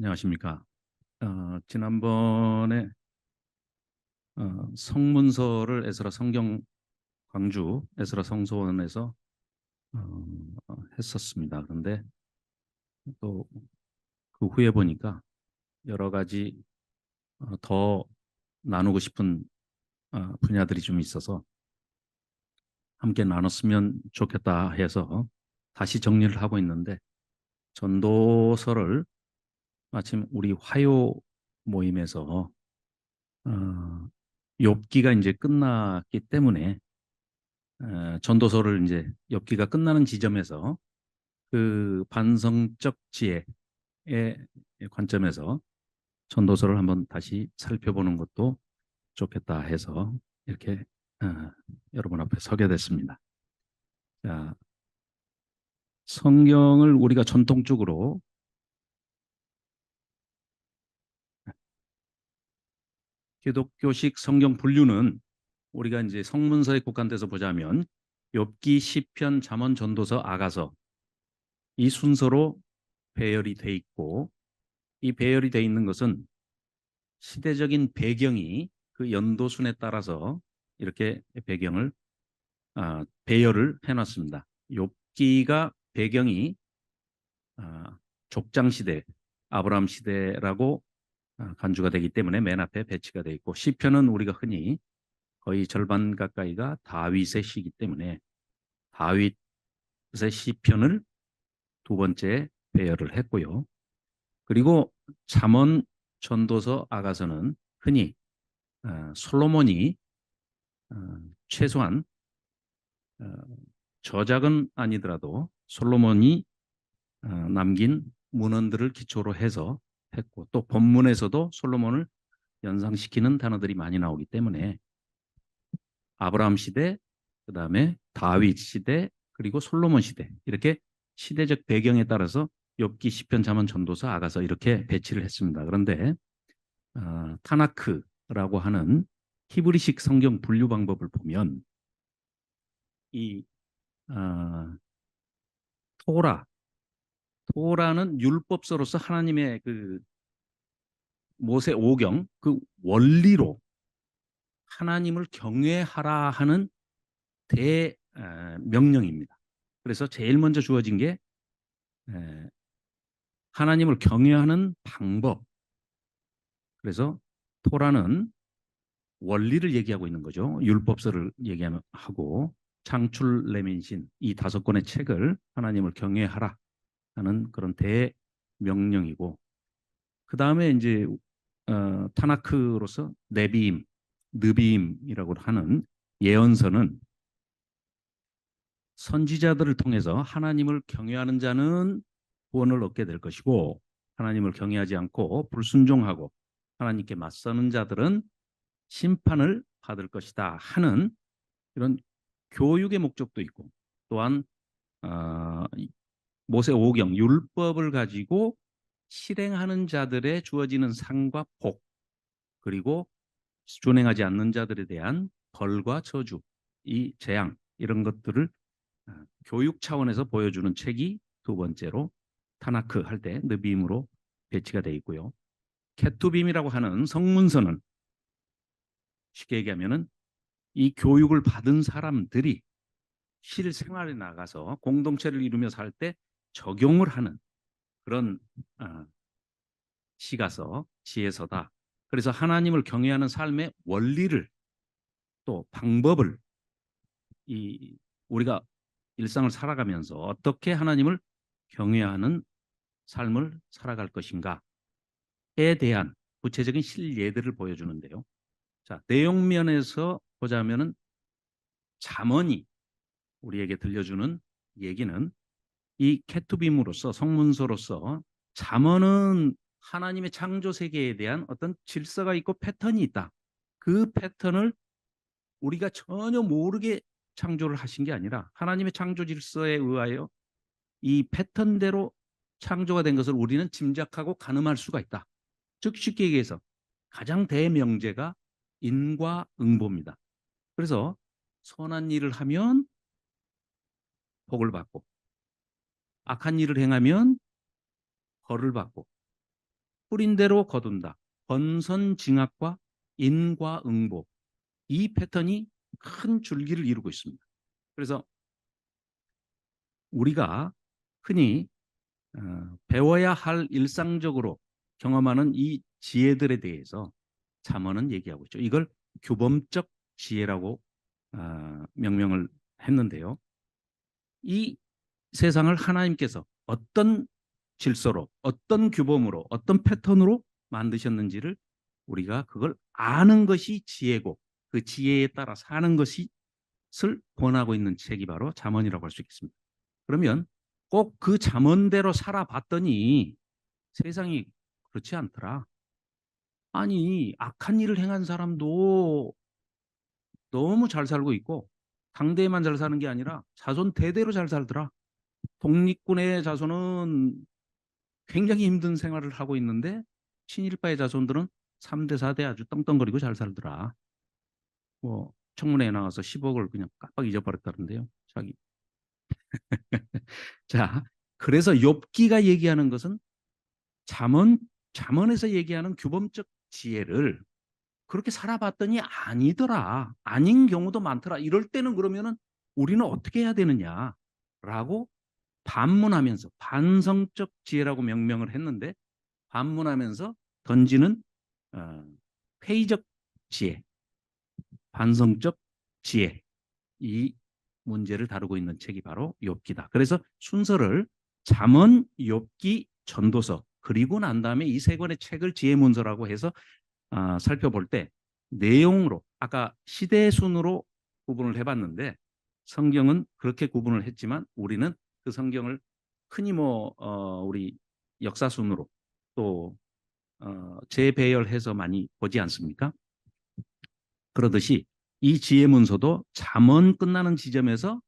안녕하십니까. 지난번에 성문서를 에스라 성경 광주 에스라 성서원에서 했었습니다. 그런데 또 그 후에 보니까 여러 가지 더 나누고 싶은 분야들이 좀 있어서 함께 나눴으면 좋겠다 해서 다시 정리를 하고 있는데, 전도서를 마침 우리 화요 모임에서 욥기가 이제 끝났기 때문에 전도서를 이제 엽기가 끝나는 지점에서 그 반성적 지혜의 관점에서 전도서를 한번 다시 살펴보는 것도 좋겠다 해서 이렇게 여러분 앞에 서게 됐습니다. 자, 성경을 우리가 전통적으로 기독교식 성경 분류는, 우리가 이제 성문서에 국한돼서 보자면 욥기, 시편, 잠언, 전도서, 아가서, 이 순서로 배열이 돼 있고, 이 배열이 돼 있는 것은 시대적인 배경이 그 연도순에 따라서 이렇게 배경을 배열을 해놨습니다. 욥기가 배경이 족장 시대, 아브라함 시대라고 간주가 되기 때문에 맨 앞에 배치가 되어 있고, 시편은 우리가 흔히 거의 절반 가까이가 다윗의 시이기 때문에 다윗의 시편을 두 번째 배열을 했고요. 그리고 잠언, 전도서, 아가서는 흔히 솔로몬이 어, 최소한 어, 저작은 아니더라도 솔로몬이 남긴 문헌들을 기초로 해서 했고, 또 본문에서도 솔로몬을 연상시키는 단어들이 많이 나오기 때문에 아브라함 시대, 그 다음에 다윗 시대, 그리고 솔로몬 시대, 이렇게 시대적 배경에 따라서 욥기, 시편, 잠언, 전도서, 아가서 이렇게 배치를 했습니다. 그런데 타나크라고 하는 히브리식 성경 분류 방법을 보면 이 어, 토라, 토라는 율법서로서 하나님의 그 모세 오경, 그 원리로 하나님을 경외하라 하는 대명령입니다. 그래서 제일 먼저 주어진 게 하나님을 경외하는 방법. 그래서 토라는 원리를 얘기하고 있는 거죠. 율법서를 얘기하고, 창출, 레민신, 이 다섯 권의 책을 하나님을 경외하라 하는 그런 대명령이고, 그 다음에 이제 타나크로서 네비임, 느비임이라고 하는 예언서는 선지자들을 통해서 하나님을 경외하는 자는 구원을 얻게 될 것이고, 하나님을 경외하지 않고 불순종하고 하나님께 맞서는 자들은 심판을 받을 것이다 하는 이런 교육의 목적도 있고, 또한 어, 모세 오경 율법을 가지고 실행하는 자들의 주어지는 상과 복, 그리고 준행하지 않는 자들에 대한 벌과 저주, 이 재앙, 이런 것들을 교육 차원에서 보여주는 책이 두 번째로 타나크 할 때 느빔으로 배치가 되어 있고요. 케투빔이라고 하는 성문서는 쉽게 얘기하면은 이 교육을 받은 사람들이 실생활에 나가서 공동체를 이루며 살 때 적용을 하는 그런 시가서, 지혜서다. 그래서 하나님을 경외하는 삶의 원리를, 또 방법을, 이 우리가 일상을 살아가면서 어떻게 하나님을 경외하는 삶을 살아갈 것인가에 대한 구체적인 실예들을 보여주는데요. 자, 내용면에서 보자면은 잠언이 우리에게 들려주는 얘기는, 이 케투빔으로서 성문서로서 잠언은 하나님의 창조 세계에 대한 어떤 질서가 있고 패턴이 있다. 그 패턴을 우리가 전혀 모르게 창조를 하신 게 아니라 하나님의 창조 질서에 의하여 이 패턴대로 창조가 된 것을 우리는 짐작하고 가늠할 수가 있다. 즉 쉽게 얘기해서 가장 대명제가 인과응보입니다. 그래서 선한 일을 하면 복을 받고, 악한 일을 행하면 벌을 받고, 뿌린 대로 거둔다. 번선징악과 인과응보. 이 패턴이 큰 줄기를 이루고 있습니다. 그래서 우리가 흔히 배워야 할 일상적으로 경험하는 이 지혜들에 대해서 잠언은 얘기하고 있죠. 이걸 규범적 지혜라고 명명을 했는데요. 이 세상을 하나님께서 어떤 질서로, 어떤 규범으로, 어떤 패턴으로 만드셨는지를 우리가 그걸 아는 것이 지혜고 그 지혜에 따라 사는 것을 권하고 있는 책이 바로 잠언이라고 할 수 있겠습니다. 그러면 꼭 그 잠언대로 살아봤더니 세상이 그렇지 않더라. 아니, 악한 일을 행한 사람도 너무 잘 살고 있고 당대에만 잘 사는 게 아니라 자손 대대로 잘 살더라. 독립군의 자손은 굉장히 힘든 생활을 하고 있는데 친일파의 자손들은 3대, 4대 아주 떵떵거리고 잘 살더라. 뭐 청문회에 나와서 10억을 그냥 깜빡 잊어버렸다는데요. 자기. 자, 그래서 욥기가 얘기하는 것은 잠언에서 얘기하는 규범적 지혜를 그렇게 살아봤더니 아니더라. 아닌 경우도 많더라. 이럴 때는 그러면은 우리는 어떻게 해야 되느냐라고 반문하면서 반성적 지혜라고 명명을 했는데 반문하면서 던지는 회의적 지혜, 반성적 지혜 이 문제를 다루고 있는 책이 바로 욥기다. 그래서 순서를 잠언, 욥기, 전도서 그리고 난 다음에 이 세 권의 책을 지혜문서라고 해서 살펴볼 때 내용으로 아까 시대 순으로 구분을 해봤는데 성경은 그렇게 구분을 했지만 우리는 그 성경을 흔히 우리 역사 순으로 또 재배열해서 많이 보지 않습니까? 그러듯이 이 지혜문서도 잠언 끝나는 지점에서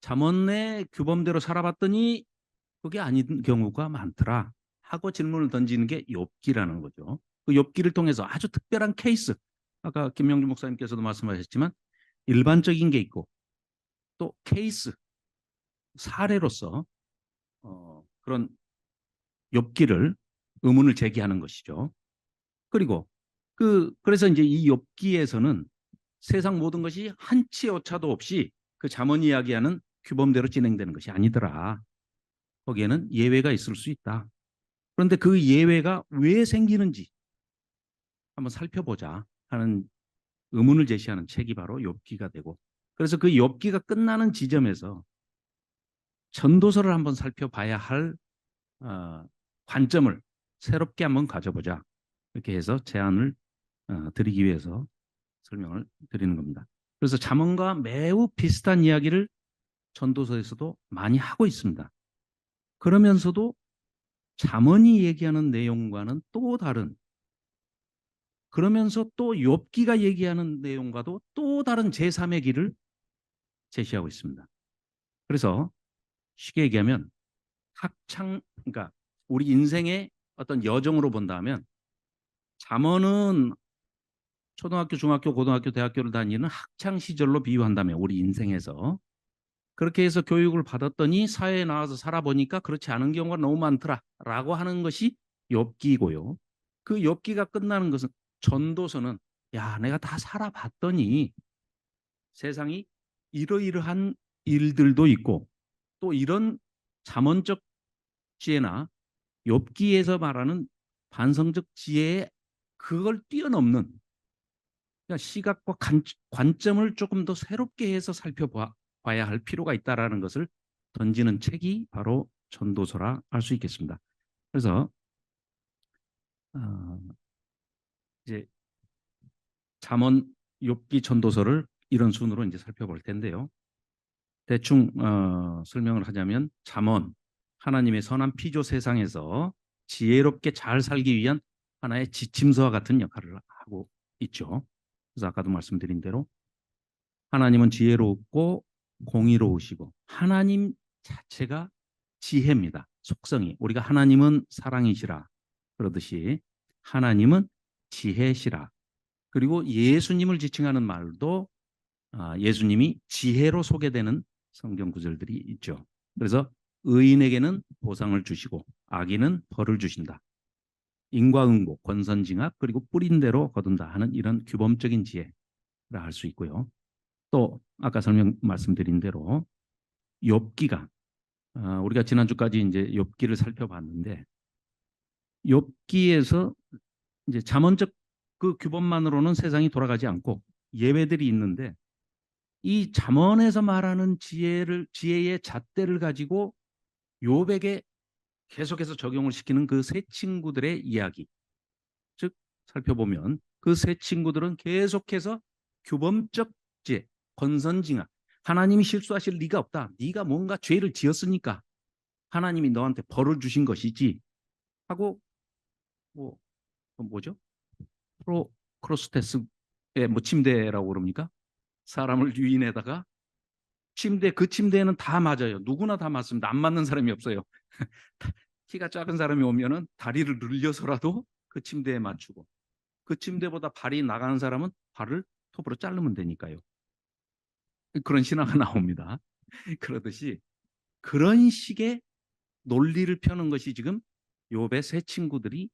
잠언의 규범대로 살아봤더니 그게 아닌 경우가 많더라 하고 질문을 던지는 게 욥기라는 거죠. 그 욥기를 통해서 아주 특별한 케이스, 아까 김명주 목사님께서도 말씀하셨지만 일반적인 게 있고 또 케이스, 사례로서 그런 욥기를 의문을 제기하는 것이죠. 그리고 그래서 이제 이 욥기에서는 세상 모든 것이 한치 오차도 없이 그 잠언 이야기하는 규범대로 진행되는 것이 아니더라. 거기에는 예외가 있을 수 있다. 그런데 그 예외가 왜 생기는지 한번 살펴보자 하는 의문을 제시하는 책이 바로 욥기가 되고 그래서 그 욥기가 끝나는 지점에서 전도서를 한번 살펴봐야 할 관점을 새롭게 한번 가져보자. 이렇게 해서 제안을 드리기 위해서 설명을 드리는 겁니다. 그래서 잠언과 매우 비슷한 이야기를 전도서에서도 많이 하고 있습니다. 그러면서도 잠언이 얘기하는 내용과는 또 다른 그러면서 또 욥기가 얘기하는 내용과도 또 다른 제3의 길을 제시하고 있습니다. 그래서 쉽게 얘기하면 그러니까 우리 인생의 어떤 여정으로 본다면 잠언은 초등학교, 중학교, 고등학교, 대학교를 다니는 학창 시절로 비유한다면 우리 인생에서 그렇게 해서 교육을 받았더니 사회에 나와서 살아보니까 그렇지 않은 경우가 너무 많더라라고 하는 것이 욥기고요. 그 욥기가 끝나는 것은 전도서는 야 내가 다 살아봤더니 세상이 이러이러한 일들도 있고 또 이런 잠언적 지혜나 욥기에서 말하는 반성적 지혜에 그걸 뛰어넘는 그러니까 시각과 관점을 조금 더 새롭게 해서 살펴봐야 할 필요가 있다라는 것을 던지는 책이 바로 전도서라 할 수 있겠습니다. 그래서 이제 잠언, 욥기, 전도서를 이런 순으로 이제 살펴볼 텐데요. 대충 설명을 하자면 잠언, 하나님의 선한 피조 세상에서 지혜롭게 잘 살기 위한 하나의 지침서와 같은 역할을 하고 있죠. 그래서 아까도 말씀드린 대로 하나님은 지혜롭고 공의로우시고 하나님 자체가 지혜입니다. 속성이 우리가 하나님은 사랑이시라 그러듯이 하나님은 지혜시라. 그리고 예수님을 지칭하는 말도 예수님이 지혜로 소개되는 성경 구절들이 있죠. 그래서 의인에게는 보상을 주시고 악인은 벌을 주신다. 인과응보, 권선징악, 그리고 뿌린 대로 거둔다 하는 이런 규범적인 지혜라 할 수 있고요. 또 아까 말씀드린 대로 욥기가 우리가 지난주까지 이제 욥기를 살펴봤는데 욥기에서 이제 잠언적 그 규범만으로는 세상이 돌아가지 않고 예외들이 있는데 이 잠언에서 말하는 지혜의 잣대를 가지고 욥에게 계속해서 적용을 시키는 그 세 친구들의 이야기. 즉 살펴보면 그 세 친구들은 계속해서 규범적 지혜, 권선징악. 하나님이 실수하실 리가 없다. 네가 뭔가 죄를 지었으니까 하나님이 너한테 벌을 주신 것이지 하고 뭐 뭐죠? 크로스테스의 뭐 침대라고 그럽니까? 사람을 유인해다가 그 침대에는 다 맞아요. 누구나 다 맞습니다. 안 맞는 사람이 없어요. 키가 작은 사람이 오면은 다리를 늘려서라도 그 침대에 맞추고 그 침대보다 발이 나가는 사람은 발을 톱으로 자르면 되니까요. 그런 신화가 나옵니다. 그러듯이 그런 식의 논리를 펴는 것이 지금 욥의 세 친구들이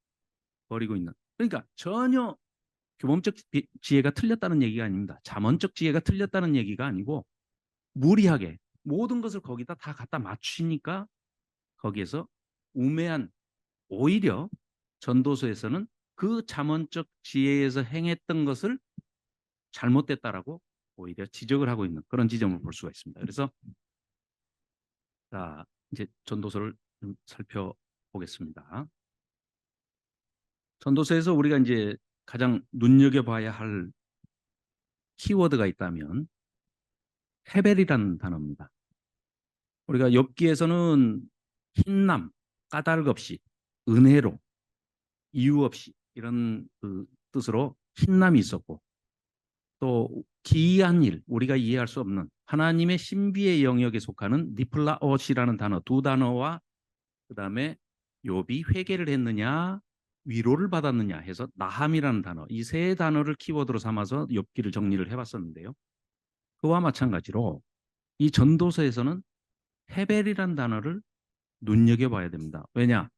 벌이고 있는. 그러니까 전혀 규범적 지혜가 틀렸다는 얘기가 아닙니다. 잠언적 지혜가 틀렸다는 얘기가 아니고 무리하게 모든 것을 거기다 다 갖다 맞추니까 거기에서 우매한 오히려 전도서에서는 그 잠언적 지혜에서 행했던 것을 잘못됐다라고 오히려 지적을 하고 있는 그런 지점을 볼 수가 있습니다. 그래서 자, 이제 전도서를 좀 살펴보겠습니다. 전도서에서 우리가 이제 가장 눈여겨봐야 할 키워드가 있다면 헤벨이라는 단어입니다. 우리가 욥기에서는 흰남, 까닭 없이, 은혜로, 이유 없이 이런 그 뜻으로 흰남이 있었고 또 기이한 일, 우리가 이해할 수 없는 하나님의 신비의 영역에 속하는 니플라옷이라는 단어 두 단어와 그다음에 욥이 회개를 했느냐 위로를 받았느냐 해서 나함이라는 단어 이 세 단어를 키워드로 삼아서 욥기를 정리를 해봤었는데요. 그와 마찬가지로 이 전도서에서는 헤벨이라는 단어를 눈여겨봐야 됩니다. 왜냐?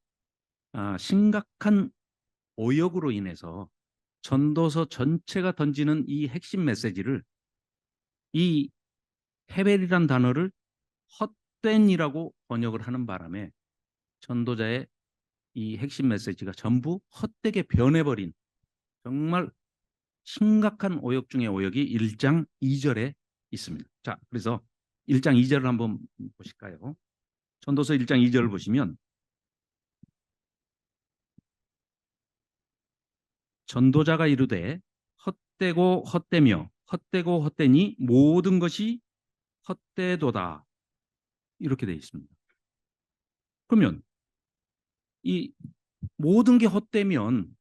심각한 오역으로 인해서 전도서 전체가 던지는 이 핵심 메시지를 이 헤벨이란 단어를 헛된이라고 번역을 하는 바람에 전도자의 이 핵심 메시지가 전부 헛되게 변해버린 정말 심각한 오역 중의 오역이 1장 2절에 있습니다. 자, 그래서 1장 2절을 한번 보실까요? 전도서 1장 2절을 보시면 전도자가 이르되 헛되고 헛되며 헛되고 헛되니 모든 것이 헛되도다. 이렇게 되어 있습니다. 그러면 이 모든 게 헛되면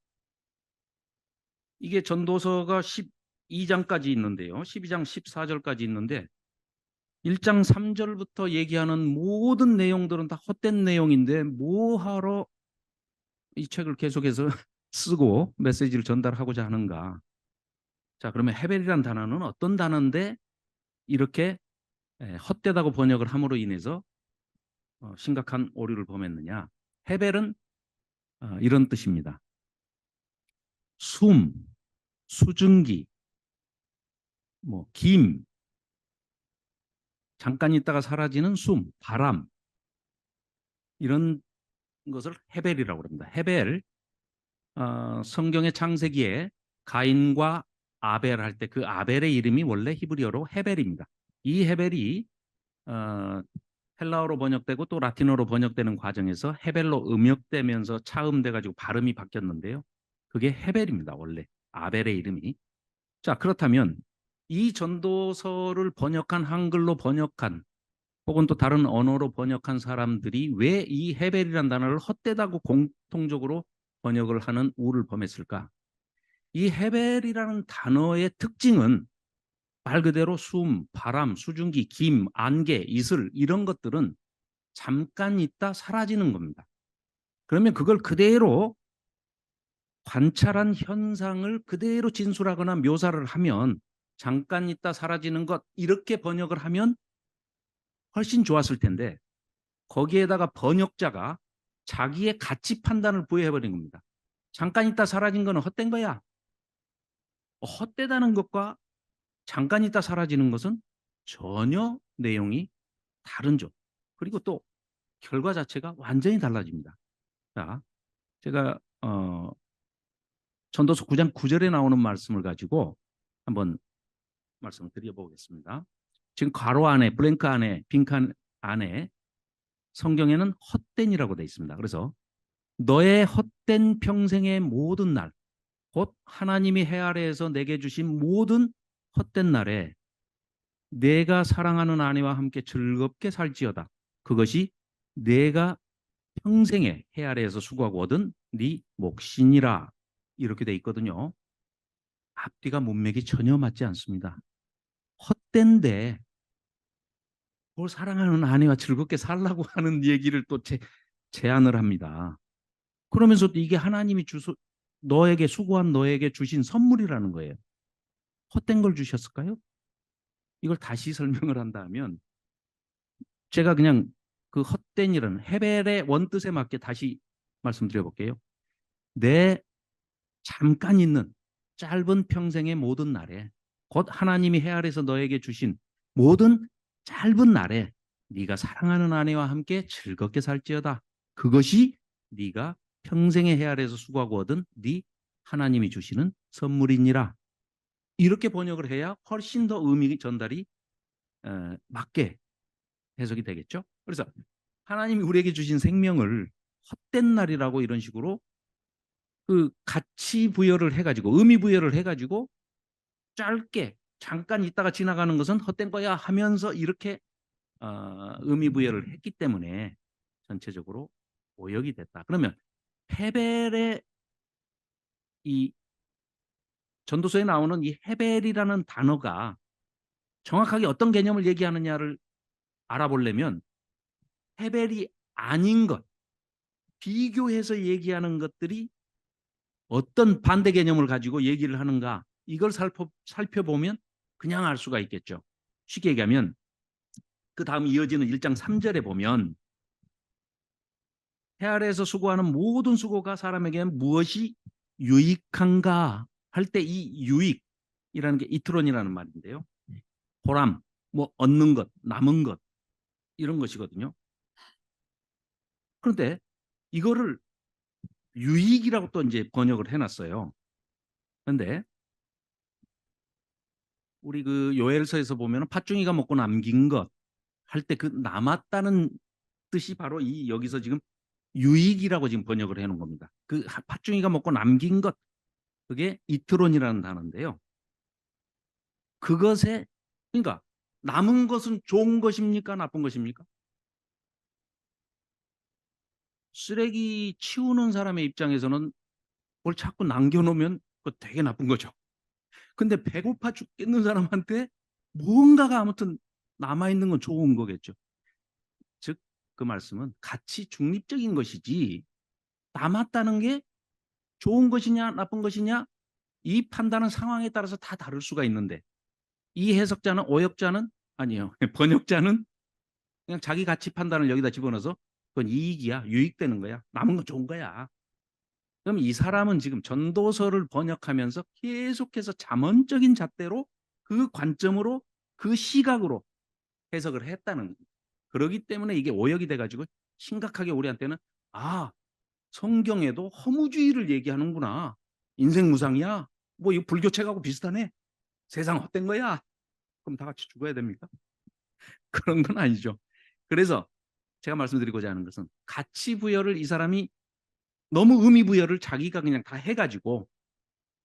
이게 전도서가 12장까지 있는데요. 12장 14절까지 있는데 1장 3절부터 얘기하는 모든 내용들은 다 헛된 내용인데 뭐하러 이 책을 계속해서 쓰고 메시지를 전달하고자 하는가. 자, 그러면 헤벨이라는 단어는 어떤 단어인데 이렇게 헛되다고 번역을 함으로 인해서 심각한 오류를 범했느냐. 헤벨은 이런 뜻입니다. 숨, 수증기, 김, 잠깐 있다가 사라지는 숨, 바람 이런 것을 헤벨이라고 합니다. 헤벨 성경의 창세기에 가인과 아벨 할 때 그 아벨의 이름이 원래 히브리어로 헤벨입니다. 이 헤벨이 헬라어로 번역되고 또 라틴어로 번역되는 과정에서 헤벨로 음역되면서 차음돼 가지고 발음이 바뀌었는데요. 그게 헤벨입니다. 원래 아벨의 이름이. 자, 그렇다면 이 전도서를 번역한 한글로 번역한 혹은 또 다른 언어로 번역한 사람들이 왜 이 헤벨이라는 단어를 헛되다고 공통적으로 번역을 하는 우를 범했을까? 이 헤벨이라는 단어의 특징은 말 그대로 숨, 바람, 수증기, 김, 안개, 이슬 이런 것들은 잠깐 있다 사라지는 겁니다. 그러면 그걸 그대로 관찰한 현상을 그대로 진술하거나 묘사를 하면 잠깐 있다 사라지는 것 이렇게 번역을 하면 훨씬 좋았을 텐데 거기에다가 번역자가 자기의 가치 판단을 부여해버린 겁니다. 잠깐 있다 사라진 거는 헛된 거야. 헛되다는 것과 잠깐 있다 사라지는 것은 전혀 내용이 다른죠. 그리고 또 결과 자체가 완전히 달라집니다. 자, 제가 전도서 9장 9절에 나오는 말씀을 가지고 한번 말씀을 드려보겠습니다. 지금 괄호 안에, 블랭크 안에, 빈칸 안에 성경에는 헛된이라고 되어 있습니다. 그래서 너의 헛된 평생의 모든 날, 곧 하나님이 해 아래에서 내게 주신 모든 헛된 날에 내가 사랑하는 아내와 함께 즐겁게 살지어다. 그것이 내가 평생에 해 아래에서 수고하고 얻은 네 몫이니라. 이렇게 돼 있거든요. 앞뒤가 문맥이 전혀 맞지 않습니다. 헛된데 뭘 사랑하는 아내와 즐겁게 살라고 하는 얘기를 또 제안을 합니다. 그러면서도 이게 하나님이 너에게 수고한 너에게 주신 선물이라는 거예요. 헛된 걸 주셨을까요? 이걸 다시 설명을 한다면 제가 그냥 그 헛된이라는 헤벨의 원뜻에 맞게 다시 말씀드려 볼게요. 내 잠깐 있는 짧은 평생의 모든 날에 곧 하나님이 해 아래서 너에게 주신 모든 짧은 날에 네가 사랑하는 아내와 함께 즐겁게 살지어다. 그것이 네가 평생의 해 아래서 수고하고 얻은 네 하나님이 주시는 선물이니라. 이렇게 번역을 해야 훨씬 더 의미 전달이 맞게 해석이 되겠죠. 그래서 하나님이 우리에게 주신 생명을 헛된 날이라고 이런 식으로 그 가치 부여를 해가지고 의미 부여를 해가지고 짧게 잠깐 있다가 지나가는 것은 헛된 거야 하면서 이렇게 의미 부여를 했기 때문에 전체적으로 오역이 됐다. 그러면 헤벨의 이 전도서에 나오는 이 헤벨이라는 단어가 정확하게 어떤 개념을 얘기하느냐를 알아보려면 헤벨이 아닌 것, 비교해서 얘기하는 것들이 어떤 반대 개념을 가지고 얘기를 하는가 이걸 살펴보면 그냥 알 수가 있겠죠. 쉽게 얘기하면 그 다음 이어지는 1장 3절에 보면 해 아래에서 수고하는 모든 수고가 사람에게 무엇이 유익한가 할 때 이 유익이라는 게 이트론이라는 말인데요. 보람, 뭐 얻는 것, 남은 것 이런 것이거든요. 그런데 이거를 유익이라고 또 이제 번역을 해놨어요. 그런데 우리 그 요엘서에서 보면 팥중이가 먹고 남긴 것 할 때 그 남았다는 뜻이 바로 이 여기서 지금 유익이라고 지금 번역을 해놓은 겁니다. 그 팥중이가 먹고 남긴 것 그게 이트론이라는 단어인데요. 그것에 그러니까 남은 것은 좋은 것입니까? 나쁜 것입니까? 쓰레기 치우는 사람의 입장에서는 뭘 자꾸 남겨놓으면 그거 되게 나쁜 거죠. 근데 배고파 죽겠는 사람한테 무언가가 아무튼 남아있는 건 좋은 거겠죠. 즉, 그 말씀은 가치 중립적인 것이지 남았다는 게 좋은 것이냐 나쁜 것이냐 이 판단은 상황에 따라서 다 다를 수가 있는데 이 해석자는 오역자는 아니요 번역자는 그냥 자기 가치 판단을 여기다 집어넣어서 그건 이익이야 유익되는 거야 남은 건 좋은 거야. 그럼 이 사람은 지금 전도서를 번역하면서 계속해서 잠언적인 잣대로 그 관점으로 그 시각으로 해석을 했다는 거예요. 그러기 때문에 이게 오역이 돼가지고 심각하게 우리한테는 아 성경에도 허무주의를 얘기하는구나. 인생 무상이야. 뭐 이거 불교책하고 비슷하네. 세상 헛된 거야. 그럼 다 같이 죽어야 됩니까? 그런 건 아니죠. 그래서 제가 말씀드리고자 하는 것은 가치 부여를 이 사람이 너무 의미 부여를 자기가 그냥 다 해가지고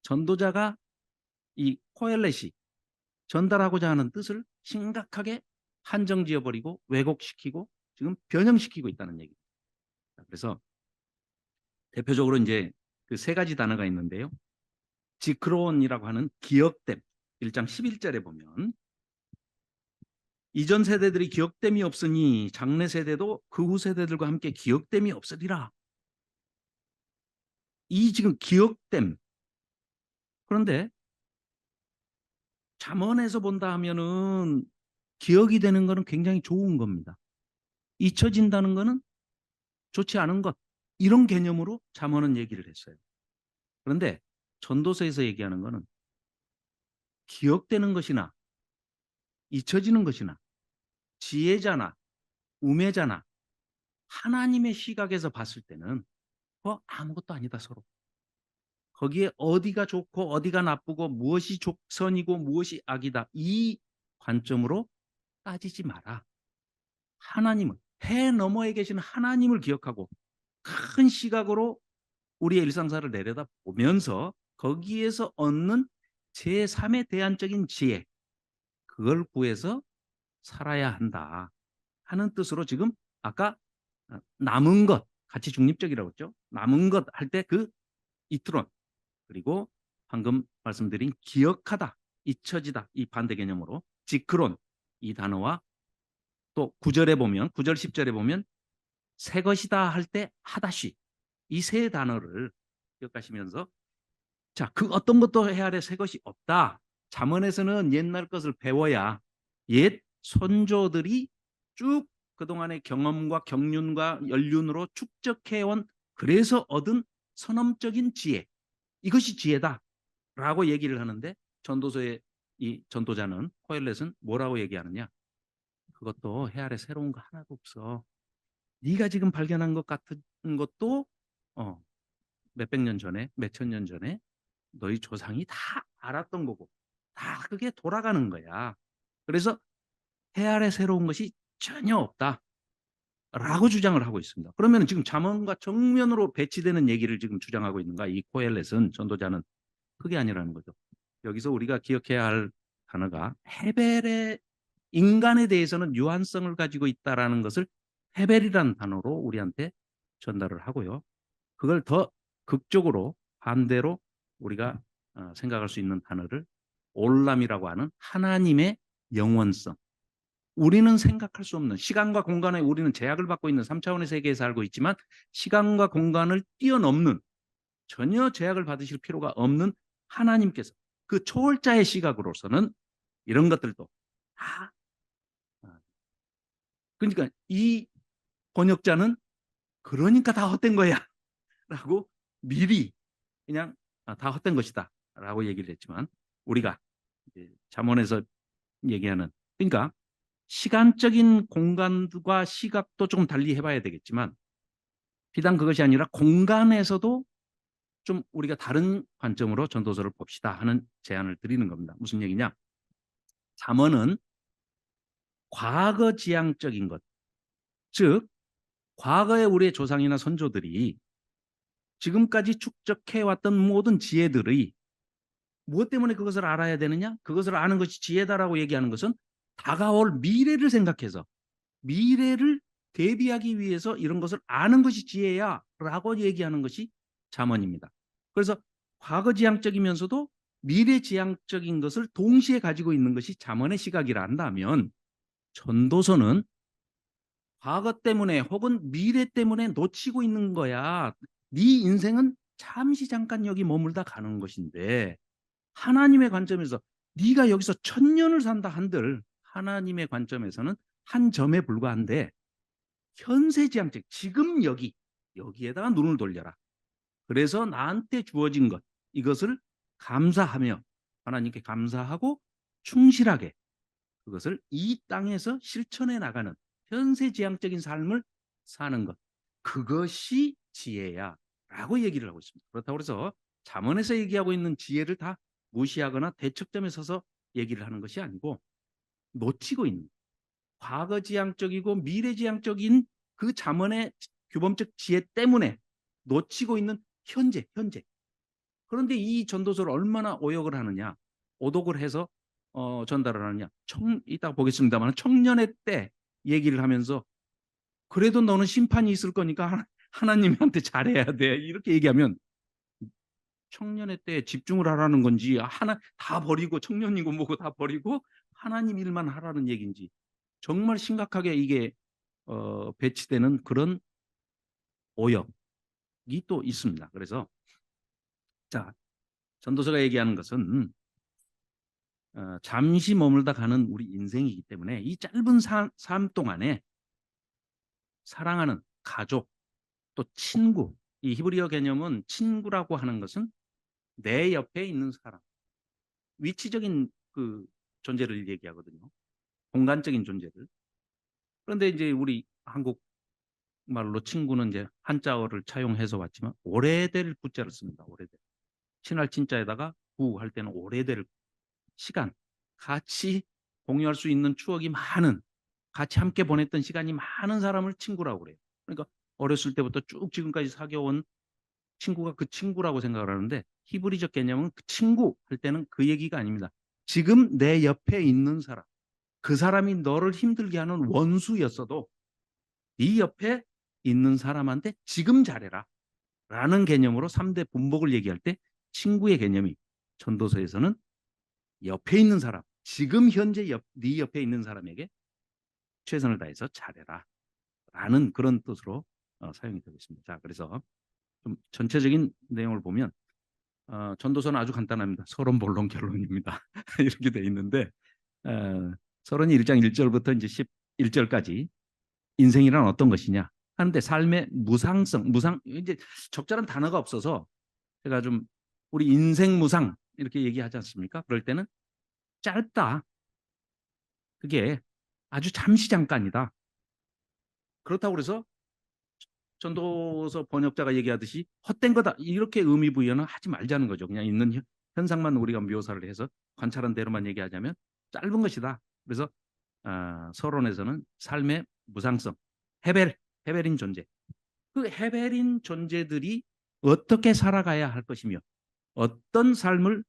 전도자가 이 코엘렛이 전달하고자 하는 뜻을 심각하게 한정지어버리고 왜곡시키고 지금 변형시키고 있다는 얘기입니다. 그래서 대표적으로 이제 그 세 가지 단어가 있는데요. 지크론이라고 하는 기억됨 1장 11절에 보면 이전 세대들이 기억됨이 없으니 장래 세대도 그 후 세대들과 함께 기억됨이 없으리라. 이 지금 기억됨. 그런데 잠언에서 본다 하면은 기억이 되는 것은 굉장히 좋은 겁니다. 잊혀진다는 것은 좋지 않은 것. 이런 개념으로 잠언은 얘기를 했어요. 그런데 전도서에서 얘기하는 거는 기억되는 것이나 잊혀지는 것이나 지혜자나 우매자나 하나님의 시각에서 봤을 때는 아무것도 아니다 서로. 거기에 어디가 좋고 어디가 나쁘고 무엇이 선이고 무엇이 악이다 이 관점으로 따지지 마라. 하나님을 해 너머에 계신 하나님을 기억하고 큰 시각으로 우리의 일상사를 내려다보면서 거기에서 얻는 제3의 대안적인 지혜 그걸 구해서 살아야 한다 하는 뜻으로 지금 아까 남은 것 같이 중립적이라고 했죠. 남은 것 할 때 그 이트론 그리고 방금 말씀드린 기억하다, 잊혀지다 이 반대 개념으로 지크론 이 단어와 또 9절에 보면 9절 10절에 보면 새 것이다 할 때 하다시 이 세 단어를 기억하시면서 자, 그 어떤 것도 헤아려 새 것이 없다. 잠언에서는 옛날 것을 배워야 옛 선조들이 쭉 그동안의 경험과 경륜과 연륜으로 축적해온 그래서 얻은 선험적인 지혜 이것이 지혜다라고 얘기를 하는데 전도서의 이 전도자는 코엘렛은 뭐라고 얘기하느냐 그것도 헤아려 새로운 거 하나도 없어. 네가 지금 발견한 것 같은 것도 몇백 년 전에 몇천 년 전에 너희 조상이 다 알았던 거고 다 그게 돌아가는 거야. 그래서 해 아래 새로운 것이 전혀 없다. 라고 주장을 하고 있습니다. 그러면 지금 잠언과 정면으로 배치되는 얘기를 지금 주장하고 있는가? 이 코엘렛은 전도자는 그게 아니라는 거죠. 여기서 우리가 기억해야 할 단어가 헤벨의 인간에 대해서는 유한성을 가지고 있다라는 것을 헤벨이라는 단어로 우리한테 전달을 하고요. 그걸 더 극적으로 반대로 우리가 생각할 수 있는 단어를 올람이라고 하는 하나님의 영원성. 우리는 생각할 수 없는 시간과 공간에 우리는 제약을 받고 있는 3차원의 세계에 살고 있지만 시간과 공간을 뛰어넘는 전혀 제약을 받으실 필요가 없는 하나님께서 그 초월자의 시각으로서는 이런 것들도 다 그러니까 이 번역자는 그러니까 다 헛된 거야 라고 미리 그냥 다 헛된 것이다 라고 얘기를 했지만 우리가 잠언에서 얘기하는 그러니까 시간적인 공간과 시각도 조금 달리 해봐야 되겠지만 비단 그것이 아니라 공간에서도 좀 우리가 다른 관점으로 전도서를 봅시다 하는 제안을 드리는 겁니다. 무슨 얘기냐? 잠언은 과거지향적인 것, 즉 과거의 우리의 조상이나 선조들이 지금까지 축적해왔던 모든 지혜들의 무엇 때문에 그것을 알아야 되느냐? 그것을 아는 것이 지혜다라고 얘기하는 것은 다가올 미래를 생각해서 미래를 대비하기 위해서 이런 것을 아는 것이 지혜야 라고 얘기하는 것이 잠언입니다. 그래서 과거지향적이면서도 미래지향적인 것을 동시에 가지고 있는 것이 잠언의 시각이라 한다면 전도서는 과거 때문에 혹은 미래 때문에 놓치고 있는 거야. 네 인생은 잠시 잠깐 여기 머물다 가는 것인데 하나님의 관점에서 네가 여기서 1000년을 산다 한들 하나님의 관점에서는 한 점에 불과한데 현세지향적 지금 여기에다가 눈을 돌려라. 그래서 나한테 주어진 것 이것을 감사하며 하나님께 감사하고 충실하게 그것을 이 땅에서 실천해 나가는 현세지향적인 삶을 사는 것 그것이 지혜야 라고 얘기를 하고 있습니다. 그렇다고 해서 잠언에서 얘기하고 있는 지혜를 다 무시하거나 대척점에 서서 얘기를 하는 것이 아니고 놓치고 있는 과거지향적이고 미래지향적인 그 잠언의 규범적 지혜 때문에 놓치고 있는 현재. 그런데 이 전도서를 얼마나 오역을 하느냐, 오독을 해서 전달을 하느냐. 이따가 보겠습니다만 청년의 때 얘기를 하면서 그래도 너는 심판이 있을 거니까 하나님한테 잘해야 돼. 이렇게 얘기하면 청년의 때에 집중을 하라는 건지 하나 다 버리고 청년이고 뭐고 다 버리고 하나님 일만 하라는 얘기인지 정말 심각하게 이게 배치되는 그런 오역이 또 있습니다. 그래서 자 전도서가 얘기하는 것은 잠시 머물다 가는 우리 인생이기 때문에 이 짧은 삶 동안에 사랑하는 가족 또 친구 이 히브리어 개념은 친구라고 하는 것은 내 옆에 있는 사람, 위치적인 그 존재를 얘기하거든요. 공간적인 존재를. 그런데 이제 우리 한국말로 친구는 이제 한자어를 차용해서 왔지만 오래될 구자를 씁니다. 오래될. 친할 친자에다가 구 할 때는 오래될 시간, 같이 공유할 수 있는 추억이 많은, 같이 함께 보냈던 시간이 많은 사람을 친구라고 그래요. 그러니까 어렸을 때부터 쭉 지금까지 사귀어온 친구가 그 친구라고 생각을 하는데, 히브리적 개념은 그 친구 할 때는 그 얘기가 아닙니다. 지금 내 옆에 있는 사람, 그 사람이 너를 힘들게 하는 원수였어도 네 옆에 있는 사람한테 지금 잘해라 라는 개념으로 3대 분복을 얘기할 때 친구의 개념이 전도서에서는 옆에 있는 사람, 지금 현재 네 옆에 있는 사람에게 최선을 다해서 잘해라 라는 그런 뜻으로 사용이 되고 있습니다. 자, 그래서 좀 전체적인 내용을 보면 전도서는 아주 간단합니다. 서론, 본론, 결론입니다. 이렇게 돼 있는데 서론이 1장 1절부터 이제 11절까지 인생이란 어떤 것이냐 하는데, 삶의 무상성, 이제 적절한 단어가 없어서 제가 좀 우리 인생 무상 이렇게 얘기하지 않습니까? 그럴 때는 짧다. 그게 아주 잠시 잠깐이다. 그렇다고 그래서 전도서 번역자가 얘기하듯이 헛된 거다 이렇게 의미 부여는 하지 말자는 거죠. 그냥 있는 현상만 우리가 묘사를 해서 관찰한 대로만 얘기하자면 짧은 것이다. 그래서 서론에서는 삶의 무상성, 헤벨인 존재, 그 헤벨인 존재들이 어떻게 살아가야 할 것이며 어떤 삶을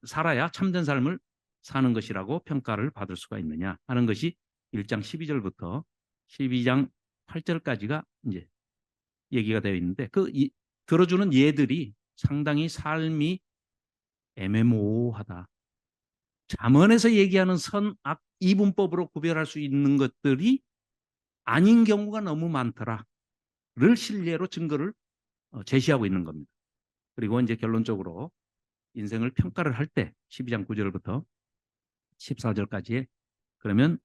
살아야 참된 삶을 사는 것이라고 평가를 받을 수가 있느냐 하는 것이 1장 12절부터 12장 8절까지가 이제 얘기가 되어 있는데, 들어주는 예들이 상당히 삶이 애매모호하다. 잠언에서 얘기하는 선악 이분법으로 구별할 수 있는 것들이 아닌 경우가 너무 많더라를 실례로 증거를 제시하고 있는 겁니다. 그리고 이제 결론적으로 인생을 평가를 할 때 12장 9절부터 14절까지에 그러면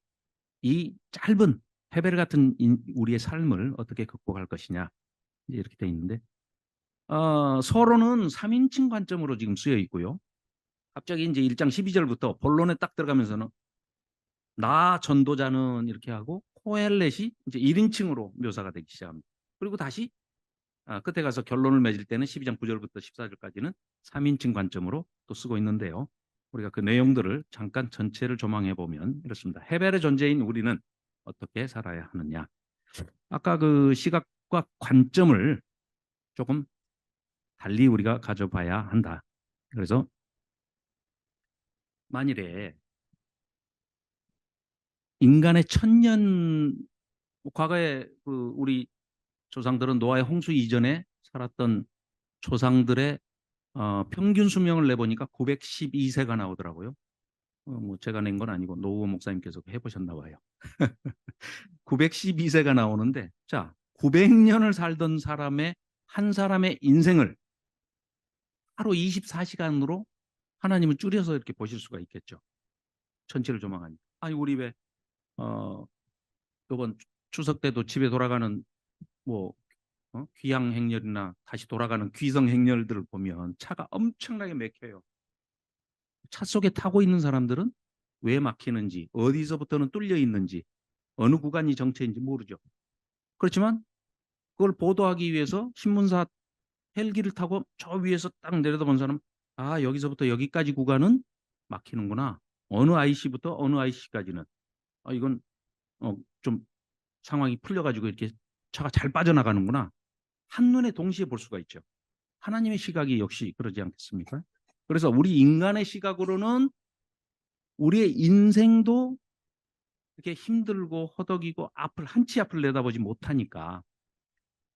이 짧은 헤베르 같은 우리의 삶을 어떻게 극복할 것이냐 이렇게 되어 있는데, 서로는 3인칭 관점으로 지금 쓰여 있고요. 갑자기 이제 1장 12절부터 본론에 딱 들어가면서는 나 전도자는 이렇게 하고 코엘렛이 이제 1인칭으로 묘사가 되기 시작합니다. 그리고 다시 끝에 가서 결론을 맺을 때는 12장 9절부터 14절까지는 3인칭 관점으로 또 쓰고 있는데요. 우리가 그 내용들을 잠깐 전체를 조망해 보면 이렇습니다. 헤벨의 존재인 우리는 어떻게 살아야 하느냐. 아까 그 시각과 관점을 조금 달리 우리가 가져봐야 한다. 그래서 만일에 인간의 천년, 과거에 그 우리 조상들은 노아의 홍수 이전에 살았던 조상들의 평균 수명을 내보니까 912세가 나오더라고요. 뭐 제가 낸 건 아니고 노우호 목사님께서 해보셨나 봐요. 912세가 나오는데, 자, 900년을 살던 사람의 한 사람의 인생을 하루 24시간으로 하나님은 줄여서 이렇게 보실 수가 있겠죠. 전체를 조망하니까. 아니 우리 왜 이번 추석 때도 집에 돌아가는 뭐 귀향 행렬이나 다시 돌아가는 귀성 행렬들을 보면 차가 엄청나게 막혀요. 차 속에 타고 있는 사람들은 왜 막히는지, 어디서부터는 뚫려 있는지, 어느 구간이 정체인지 모르죠. 그렇지만 그걸 보도하기 위해서 신문사 헬기를 타고 저 위에서 딱 내려다본 사람, 여기서부터 여기까지 구간은 막히는구나. 어느 IC부터 어느 IC까지는 이건 좀 상황이 풀려가지고 이렇게 차가 잘 빠져나가는구나. 한눈에 동시에 볼 수가 있죠. 하나님의 시각이 역시 그러지 않겠습니까? 그래서 우리 인간의 시각으로는 우리의 인생도 이렇게 힘들고 허덕이고 한치 앞을 내다보지 못하니까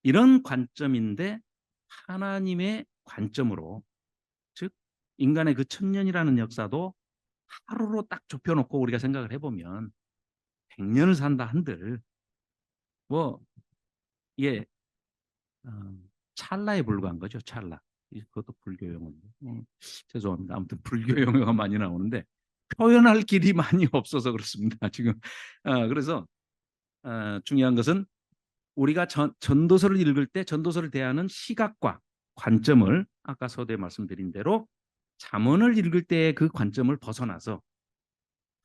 이런 관점인데, 하나님의 관점으로, 즉 인간의 그 천년이라는 역사도 하루로 딱 좁혀놓고 우리가 생각을 해보면 100년을 산다 한들 뭐 이게 찰나에 불과한 거죠. 찰나. 그것도 불교 용어인데 죄송합니다. 아무튼 불교 용어가 많이 나오는데 표현할 길이 많이 없어서 그렇습니다. 지금 그래서 중요한 것은 우리가 전도서를 읽을 때 전도서를 대하는 시각과 관점을 아까 서두에 말씀드린 대로 잠언을 읽을 때의 그 관점을 벗어나서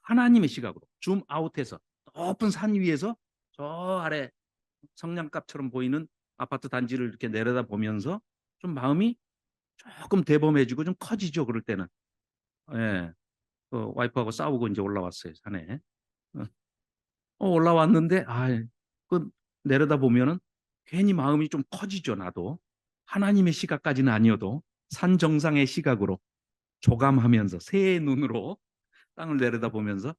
하나님의 시각으로 줌 아웃해서 높은 산 위에서 저 아래 성냥갑처럼 보이는 아파트 단지를 이렇게 내려다 보면서 좀 마음이 조금 대범해지고 좀 커지죠. 그럴 때는. 예. 와이프하고 싸우고 이제 올라왔어요. 산에. 올라왔는데 그 내려다 보면은 괜히 마음이 좀 커지죠. 나도. 하나님의 시각까지는 아니어도 산 정상의 시각으로 조감하면서 새의 눈으로 땅을 내려다보면서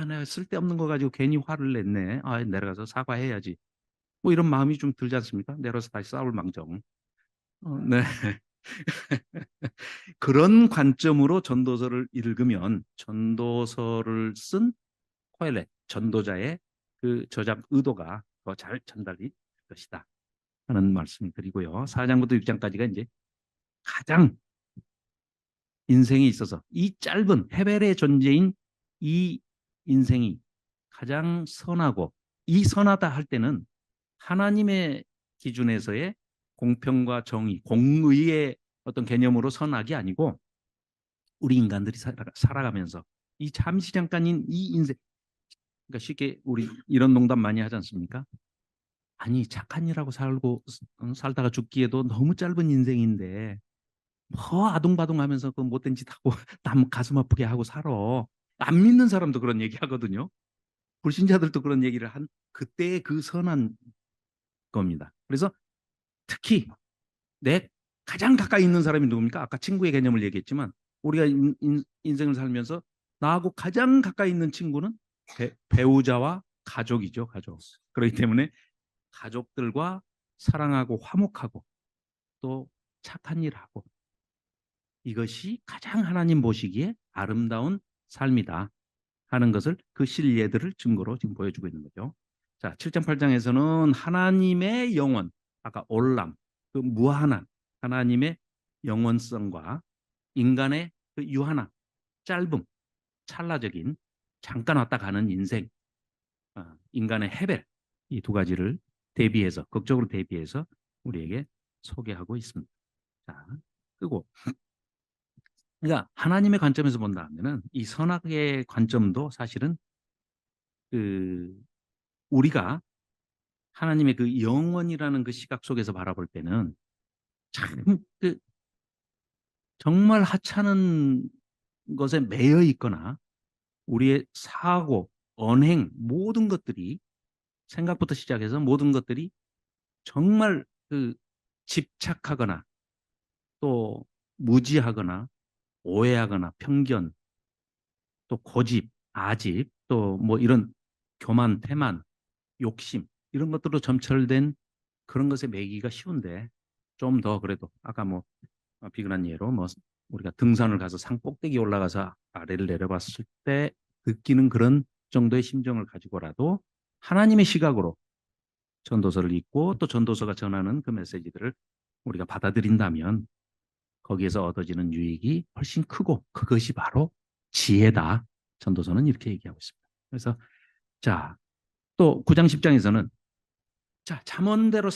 내가 쓸데없는 거 가지고 괜히 화를 냈네. 내려가서 사과해야지. 뭐 이런 마음이 좀 들지 않습니까? 내려서 다시 싸울 망정. 네. 그런 관점으로 전도서를 읽으면 전도서를 쓴 코엘렛 전도자의 그 저작 의도가 더 잘 전달이 될 것이다 하는 말씀을 드리고요. 4장부터 6장까지가 이제 가장 인생에 있어서 이 짧은 헤벨의 존재인 이 인생이 가장 선하고, 이 선하다 할 때는 하나님의 기준에서의 공평과 정의, 공의의 어떤 개념으로 선악이 아니고 우리 인간들이 살아가면서 이 잠시 잠깐인 이 인생, 그러니까 쉽게 우리 이런 농담 많이 하지 않습니까? 아니 착한 일하고 살다가 죽기에도 너무 짧은 인생인데 뭐 아둥바둥하면서 그 못된 짓 하고 남 가슴 아프게 하고 살아. 안 믿는 사람도 그런 얘기 하거든요. 불신자들도 그런 얘기를 한 그때의 그 선한 겁니다. 그래서 특히 내 가장 가까이 있는 사람이 누굽니까? 아까 친구의 개념을 얘기했지만 우리가 인생을 살면서 나하고 가장 가까이 있는 친구는 배우자와 가족이죠. 가족. 그렇기 때문에 가족들과 사랑하고 화목하고 또 착한 일하고 이것이 가장 하나님 보시기에 아름다운 삶이다 하는 것을 그 실예들을 증거로 지금 보여주고 있는 거죠. 자, 7장 8장에서는 하나님의 영원, 아까 올람, 그 무한한 하나님의 영원성과 인간의 그 유한함, 짧음, 찰나적인 잠깐 왔다 가는 인생, 인간의 해벨, 이 두 가지를 대비해서, 극적으로 대비해서 우리에게 소개하고 있습니다. 자, 그리고 그러니까 하나님의 관점에서 본다 하면은 이 선악의 관점도 사실은 그 우리가 하나님의 그 영원이라는 그 시각 속에서 바라볼 때는 참 그 정말 하찮은 것에 매여 있거나 우리의 사고, 언행 모든 것들이 생각부터 시작해서 모든 것들이 정말 그 집착하거나 또 무지하거나 오해하거나 편견 또 고집, 아집 또 뭐 이런 교만, 태만, 욕심 이런 것들로 점철된 그런 것에 매기가 쉬운데 좀 더 그래도 아까 뭐 비근한 예로 뭐 우리가 등산을 가서 산 꼭대기 올라가서 아래를 내려봤을 때 느끼는 그런 정도의 심정을 가지고라도 하나님의 시각으로 전도서를 읽고 또 전도서가 전하는 그 메시지들을 우리가 받아들인다면 거기에서 얻어지는 유익이 훨씬 크고 그것이 바로 지혜다. 전도서는 이렇게 얘기하고 있습니다. 그래서 자, 또 9장 10장에서는 자, 잠언대로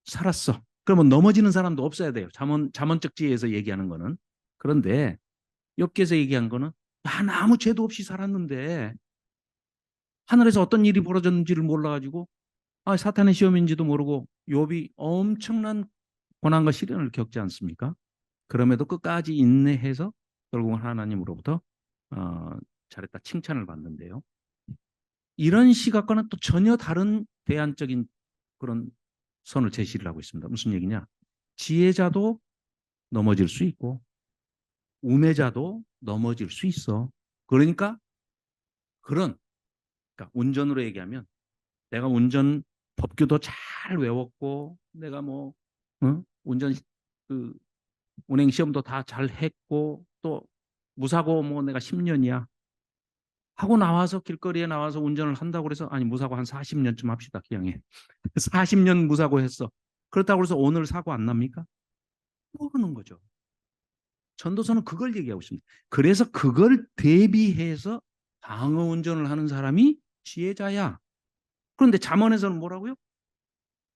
살았어. 그러면 넘어지는 사람도 없어야 돼요. 잠언적 지혜에서 얘기하는 거는. 그런데 욥기에서 얘기한 거는 난 아무 죄도 없이 살았는데 하늘에서 어떤 일이 벌어졌는지를 몰라가지고 사탄의 시험인지도 모르고 욥이 엄청난 고난과 시련을 겪지 않습니까? 그럼에도 끝까지 인내해서 결국은 하나님으로부터 어, 잘했다 칭찬을 받는데요. 이런 시각과는 또 전혀 다른 대안적인 그런 선을 제시를 하고 있습니다. 무슨 얘기냐? 지혜자도 넘어질 수 있고 우매자도 넘어질 수 있어. 그러니까 그러니까 운전으로 얘기하면 내가 운전 법규도 잘 외웠고 내가 뭐 운전 그 운행 시험도 다 잘 했고 또 무사고 뭐 내가 10년이야 하고 나와서 길거리에 나와서 운전을 한다고 그래서 아니 무사고 한 40년쯤 합시다 기왕에 40년 무사고 했어. 그렇다고 해서 오늘 사고 안 납니까? 모르는 거죠. 전도서는 그걸 얘기하고 있습니다. 그래서 그걸 대비해서 방어 운전을 하는 사람이 지혜자야. 그런데 잠언에서는 뭐라고요?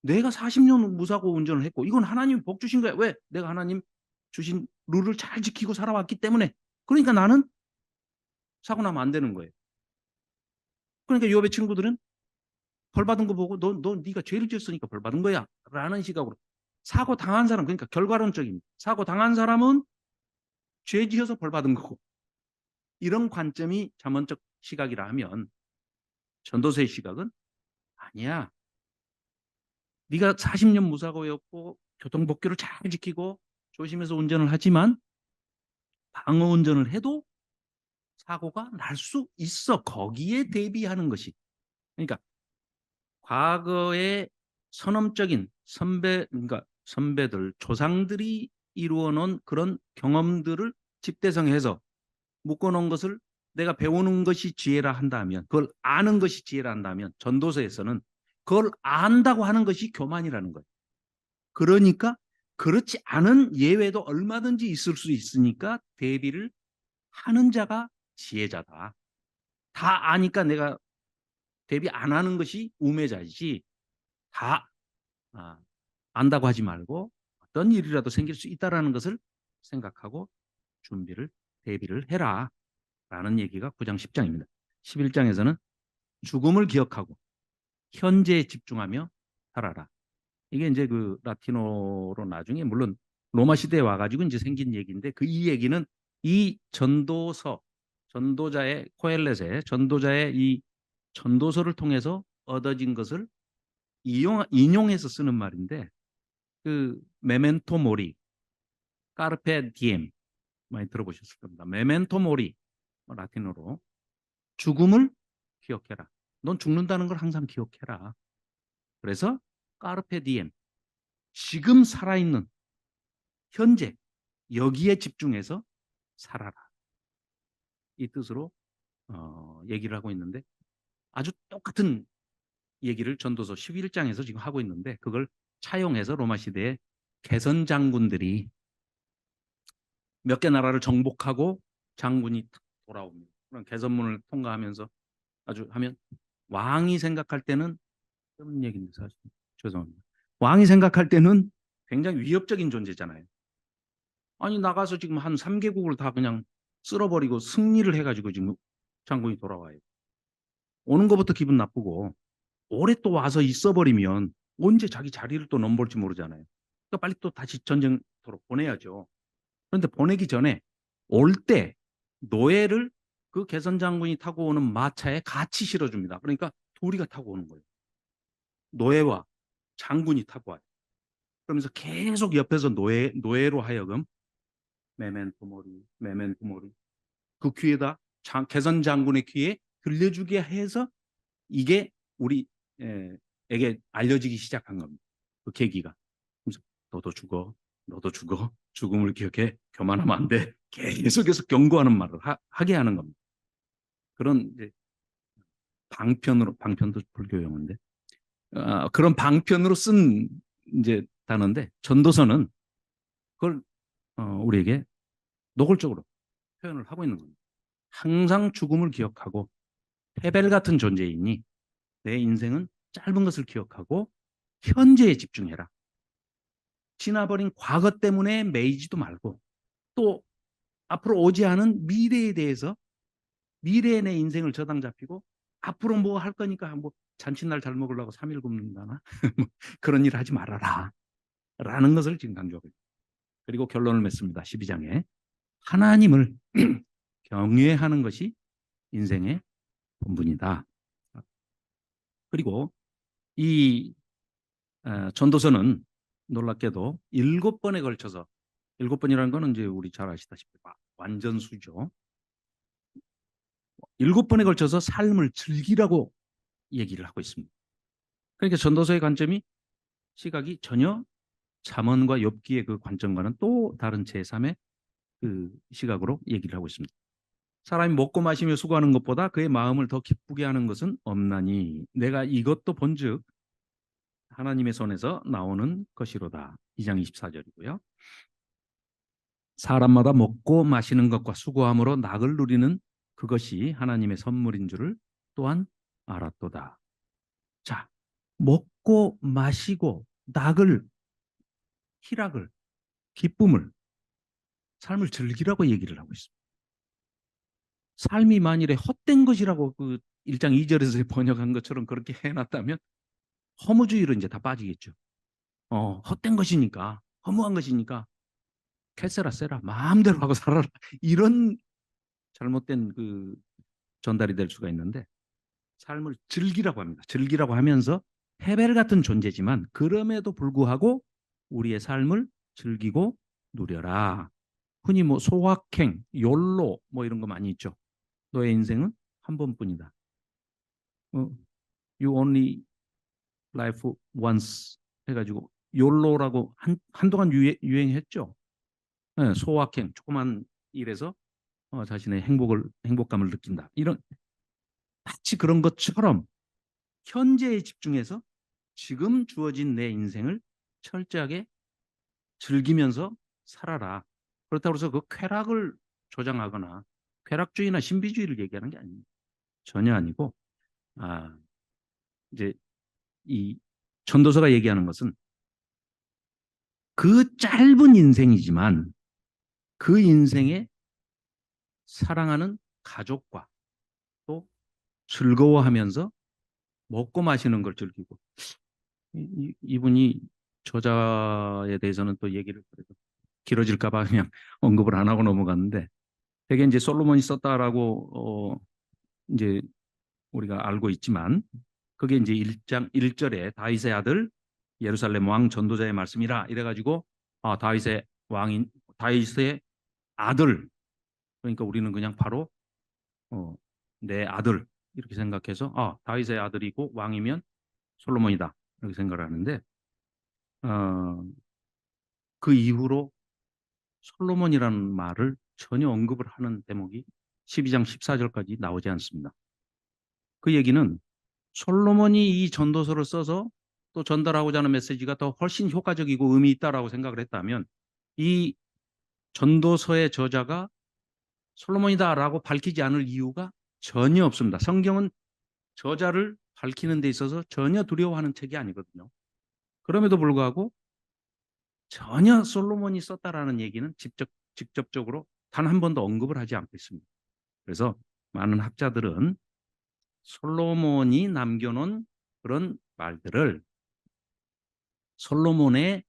내가 40년 무사고 운전을 했고 이건 하나님이 복 주신 거야. 왜? 내가 하나님 주신 룰을 잘 지키고 살아왔기 때문에. 그러니까 나는 사고 나면 안 되는 거예요. 그러니까 욥의 친구들은 벌 받은 거 보고 너 네가 죄를 지었으니까 벌 받은 거야 라는 시각으로 사고 당한 사람, 그러니까 결과론적인 사고 당한 사람은 죄 지어서 벌 받은 거고, 이런 관점이 잠언적 시각이라 하면 전도서의 시각은 아니야. 네가 40년 무사고였고 교통법규를 잘 지키고 조심해서 운전을 하지만 방어 운전을 해도 사고가 날 수 있어. 거기에 대비하는 것이. 그러니까 과거의 선험적인 그러니까 선배들, 조상들이 이루어 놓은 그런 경험들을 집대성해서 묶어놓은 것을 내가 배우는 것이 지혜라 한다면, 그걸 아는 것이 지혜라 한다면, 전도서에서는 그걸 안다고 하는 것이 교만이라는 거예요. 그러니까 그렇지 않은 예외도 얼마든지 있을 수 있으니까 대비를 하는 자가 지혜자다. 다 아니까 내가 대비 안 하는 것이 우매자이지, 다 안다고 하지 말고 어떤 일이라도 생길 수 있다는 것을 생각하고 대비를 해라 라는 얘기가 9장 10장입니다. 11장에서는 죽음을 기억하고 현재에 집중하며 살아라. 이게 이제 그 라틴어로 나중에 물론 로마 시대에 와가지고 이제 생긴 얘기인데, 이 얘기는 이 전도자의 코엘렛의 전도자의 이 전도서를 통해서 얻어진 것을 인용해서 쓰는 말인데, 그 메멘토 모리, 까르페 디엠 많이 들어보셨을 겁니다. 메멘토 모리, 라틴어로 죽음을 기억해라. 넌 죽는다는 걸 항상 기억해라. 그래서 까르페 디엠, 지금 살아있는 현재 여기에 집중해서 살아라. 이 뜻으로 얘기를 하고 있는데, 아주 똑같은 얘기를 전도서 11장에서 지금 하고 있는데, 그걸 차용해서 로마 시대의 개선 장군들이 몇 개 나라를 정복하고 장군이 돌아옵니다. 그런 개선문을 통과하면서 아주 하면, 왕이 생각할 때는 그런 얘기인데 사실 죄송합니다. 왕이 생각할 때는 굉장히 위협적인 존재잖아요. 아니 나가서 지금 한 3개국을 다 그냥 쓸어버리고 승리를 해가지고 지금 장군이 돌아와요. 오는 것부터 기분 나쁘고, 오래 또 와서 있어버리면 언제 자기 자리를 또 넘볼지 모르잖아요. 그러니까 빨리 또 다시 전쟁터로 보내야죠. 그런데 보내기 전에 올 때 노예를 그 개선 장군이 타고 오는 마차에 같이 실어줍니다. 그러니까 둘이가 타고 오는 거예요. 노예와 장군이 타고 와요. 그러면서 계속 옆에서 노예로 하여금 메멘토 모리, 메멘토 모리, 그 귀에다 개선 장군의 귀에 들려주게 해서 이게 우리에게 알려지기 시작한 겁니다. 그 계기가. 그래서 너도 죽어, 너도 죽어, 죽음을 기억해, 교만하면 안 돼. 계속해서 경고하는 말을 하게 하는 겁니다. 그런 이제 방편도 불교 용어인데, 그런 방편으로 쓴 이제 단어인데, 전도서는 그걸 우리에게 노골적으로 표현을 하고 있는 겁니다. 항상 죽음을 기억하고 헤벨 같은 존재이니 내 인생은 짧은 것을 기억하고 현재에 집중해라. 지나버린 과거 때문에 매이지도 말고, 또 앞으로 오지 않은 미래에 대해서, 미래에 내 인생을 저당 잡히고 앞으로 뭐 할 거니까 뭐 잔칫날 잘 먹으려고 3일 굶는다나 뭐 그런 일 하지 말아라 라는 것을 지금 강조하고 있습니다. 그리고 결론을 맺습니다. 12장에 하나님을 경외하는 것이 인생의 본분이다. 그리고 이 전도서는 놀랍게도 7번에 걸쳐서, 7번이라는 거는 이제 우리 잘 아시다시피 완전수죠. 7번에 걸쳐서 삶을 즐기라고 얘기를 하고 있습니다. 그러니까 전도서의 관점이, 시각이 전혀 잠언과 욥기의 그 관점과는 또 다른 제3의 그 시각으로 얘기를 하고 있습니다. 사람이 먹고 마시며 수고하는 것보다 그의 마음을 더 기쁘게 하는 것은 없나니 내가 이것도 본즉 하나님의 손에서 나오는 것이로다. 2장 24절이고요. 사람마다 먹고 마시는 것과 수고함으로 낙을 누리는 그것이 하나님의 선물인 줄을 또한 알았도다. 자, 먹고 마시고 낙을, 희락을, 기쁨을, 삶을 즐기라고 얘기를 하고 있습니다. 삶이 만일에 헛된 것이라고 그 1장 2절에서 번역한 것처럼 그렇게 해놨다면 허무주의로 이제 다 빠지겠죠. 헛된 것이니까, 허무한 것이니까 캐세라 세라 마음대로 하고 살아라 이런 잘못된 그 전달이 될 수가 있는데, 삶을 즐기라고 합니다. 즐기라고 하면서 헤벨 같은 존재지만 그럼에도 불구하고 우리의 삶을 즐기고 누려라. 흔히 뭐 소확행, 욜로 뭐 이런 거 많이 있죠. 너의 인생은 한 번뿐이다. You only life once 해가지고 욜로라고 한동안 유행했죠. 네, 소확행, 조그만 일에서 자신의 행복감을 느낀다. 이런 마치 그런 것처럼 현재에 집중해서 지금 주어진 내 인생을 철저하게 즐기면서 살아라. 그렇다고 해서 그 쾌락을 조장하거나 쾌락주의나 신비주의를 얘기하는 게 아닙니다. 전혀 아니고, 이제 이 전도서가 얘기하는 것은 그 짧은 인생이지만 그 인생에 사랑하는 가족과 또 즐거워하면서 먹고 마시는 걸 즐기고, 이분이 저자에 대해서는 또 얘기를 그래도 길어질까 봐 그냥 언급을 안 하고 넘어갔는데, 되게 이제 솔로몬이 썼다라고 이제 우리가 알고 있지만, 그게 이제 1장 1절에 다윗의 아들 예루살렘 왕 전도자의 말씀이라 이래가지고, 다윗의 왕인 다윗의 아들, 그러니까 우리는 그냥 바로 내 아들 이렇게 생각해서 다윗의 아들이고 왕이면 솔로몬이다 이렇게 생각을 하는데, 어, 그 이후로 솔로몬이라는 말을 전혀 언급을 하는 대목이 12장 14절까지 나오지 않습니다. 그 얘기는 솔로몬이 이 전도서를 써서 또 전달하고자 하는 메시지가 더 훨씬 효과적이고 의미 있다라고 생각을 했다면, 이 전도서의 저자가 솔로몬이다라고 밝히지 않을 이유가 전혀 없습니다. 성경은 저자를 밝히는 데 있어서 전혀 두려워하는 책이 아니거든요. 그럼에도 불구하고 전혀 솔로몬이 썼다라는 얘기는 직접적으로 단 한 번도 언급을 하지 않고 있습니다. 그래서 많은 학자들은 솔로몬이 남겨놓은 그런 말들을 솔로몬의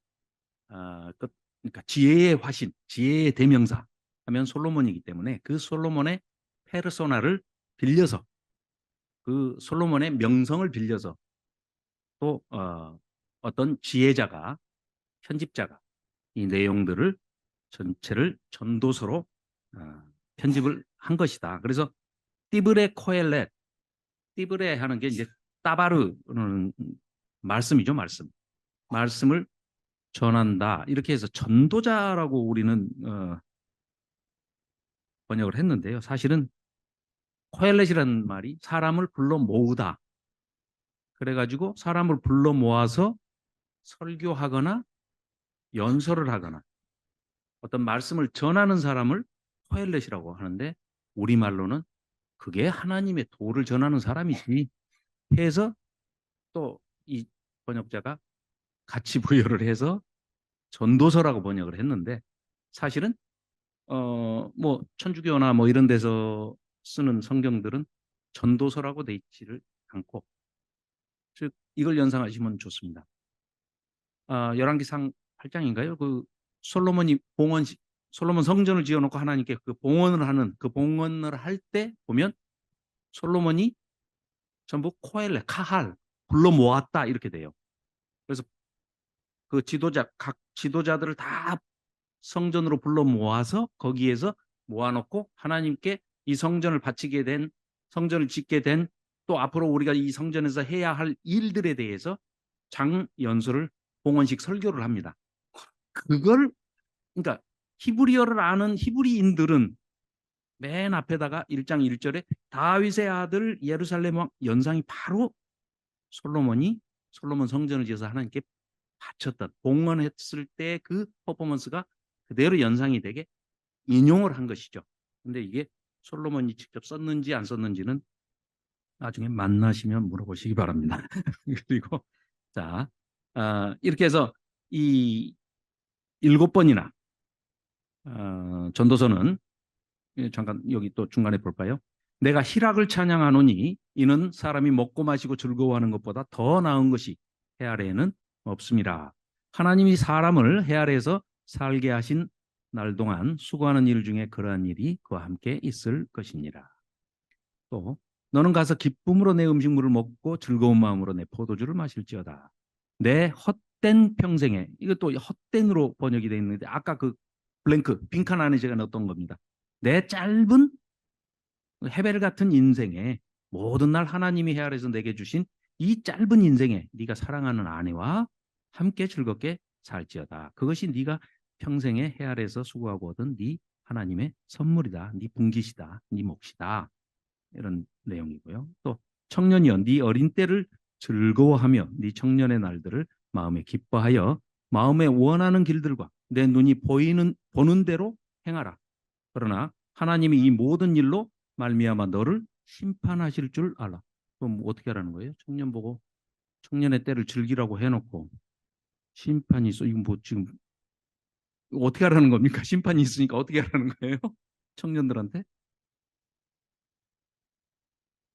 그러니까 지혜의 화신, 지혜의 대명사 하면 솔로몬이기 때문에 그 솔로몬의 페르소나를 빌려서, 그 솔로몬의 명성을 빌려서 또 어떤 지혜자가, 편집자가 이 내용들을 전체를 전도서로 편집을 한 것이다. 그래서 띠브레 코엘렛, 띠브레 하는 게 이제 따바르는 말씀이죠, 말씀. 말씀을 전한다. 이렇게 해서 전도자라고 우리는 번역을 했는데요. 사실은 코엘렛이라는 말이 사람을 불러 모으다. 그래가지고 사람을 불러 모아서 설교하거나 연설을 하거나 어떤 말씀을 전하는 사람을 코엘렛이라고 하는데, 우리말로는 그게 하나님의 도를 전하는 사람이지 해서 또 이 번역자가 같이 부여를 해서 전도서라고 번역을 했는데, 사실은 뭐 천주교나 뭐 이런 데서 쓰는 성경들은 전도서라고 돼 있지를 않고, 즉 이걸 연상하시면 좋습니다. 열왕기상 8장인가요? 그 솔로몬이 솔로몬 성전을 지어놓고 하나님께 그 봉헌을 할 때 보면 솔로몬이 전부 코엘레, 카할 불러 모았다 이렇게 돼요. 그래서 그 각 지도자들을 다 성전으로 불러 모아서 거기에서 모아놓고 하나님께 이 성전을 짓게 된, 또 앞으로 우리가 이 성전에서 해야 할 일들에 대해서 장연설을, 봉헌식 설교를 합니다. 그걸, 그러니까 히브리어를 아는 히브리인들은 맨 앞에다가 1장 1절에 다윗의 아들 예루살렘 왕, 연상이 바로 솔로몬 성전을 지어서 하나님께 바쳤던, 봉헌했을 때 그 퍼포먼스가 그대로 연상이 되게 인용을 한 것이죠. 근데 이게 솔로몬이 직접 썼는지 안 썼는지는 나중에 만나시면 물어보시기 바랍니다. 그리고 자, 이렇게 해서 이 7번이나 전도서는 잠깐 여기 또 중간에 볼까요? 내가 희락을 찬양하노니 이는 사람이 먹고 마시고 즐거워하는 것보다 더 나은 것이 해 아래에는 없습니다. 하나님이 사람을 해 아래에서 살게 하신 날 동안 수고하는 일 중에 그러한 일이 그와 함께 있을 것입니다. 또 너는 가서 기쁨으로 내 음식물을 먹고 즐거운 마음으로 내 포도주를 마실지어다. 내 헛된 평생에, 이것도 헛된으로 번역이 되어 있는데 아까 그 블랭크 빈칸 안에 제가 넣었던 겁니다. 내 짧은 해벨 같은 인생에 모든 날 하나님이 해 아래서 내게 주신 이 짧은 인생에 네가 사랑하는 아내와 함께 즐겁게 살지어다. 그것이 네가 평생에 해 아래서 수고하고 얻은 네 하나님의 선물이다. 네 분깃이다. 네 몫이다. 이런 내용이고요. 또 청년이여 네 어린 때를 즐거워하며 네 청년의 날들을 마음에 기뻐하여 마음에 원하는 길들과 내 눈이 보는 대로 행하라. 그러나 하나님이 이 모든 일로 말미암아 너를 심판하실 줄 알아. 그럼 어떻게 하라는 거예요? 청년 보고 청년의 때를 즐기라고 해놓고 심판이 있어. 이건 뭐 지금 어떻게 하라는 겁니까? 심판이 있으니까 어떻게 하라는 거예요? 청년들한테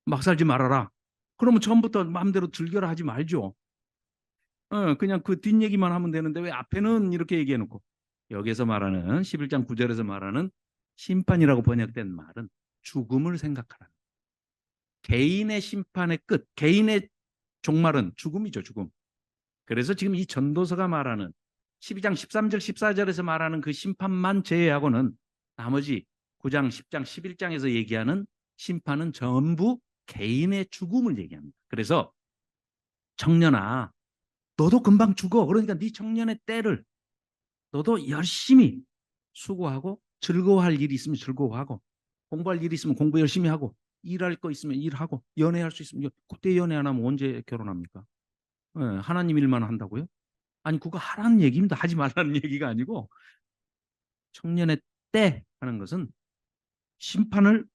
막 살지 말아라. 그러면 처음부터 마음대로 즐겨라 하지 말죠. 그냥 그 뒷얘기만 하면 되는데 왜 앞에는 이렇게 얘기해놓고 여기서 말하는 11장 9절에서 말하는 심판이라고 번역된 말은 죽음을 생각하라. 개인의 심판의 끝, 개인의 종말은 죽음이죠, 죽음. 그래서 지금 이 전도서가 말하는 12장 13절, 14절에서 말하는 그 심판만 제외하고는 나머지 9장, 10장, 11장에서 얘기하는 심판은 전부 개인의 죽음을 얘기합니다. 그래서 청년아, 너도 금방 죽어. 그러니까 네 청년의 때를 너도 열심히 수고하고 즐거워할 일이 있으면 즐거워하고 공부할 일이 있으면 공부 열심히 하고 일할 거 있으면 일하고 연애할 수 있으면 그때 연애 안 하면 언제 결혼합니까? 예, 하나님 일만 한다고요? 아니 그거 하라는 얘기입니다. 하지 말라는 얘기가 아니고 청년의 때 하는 것은 심판을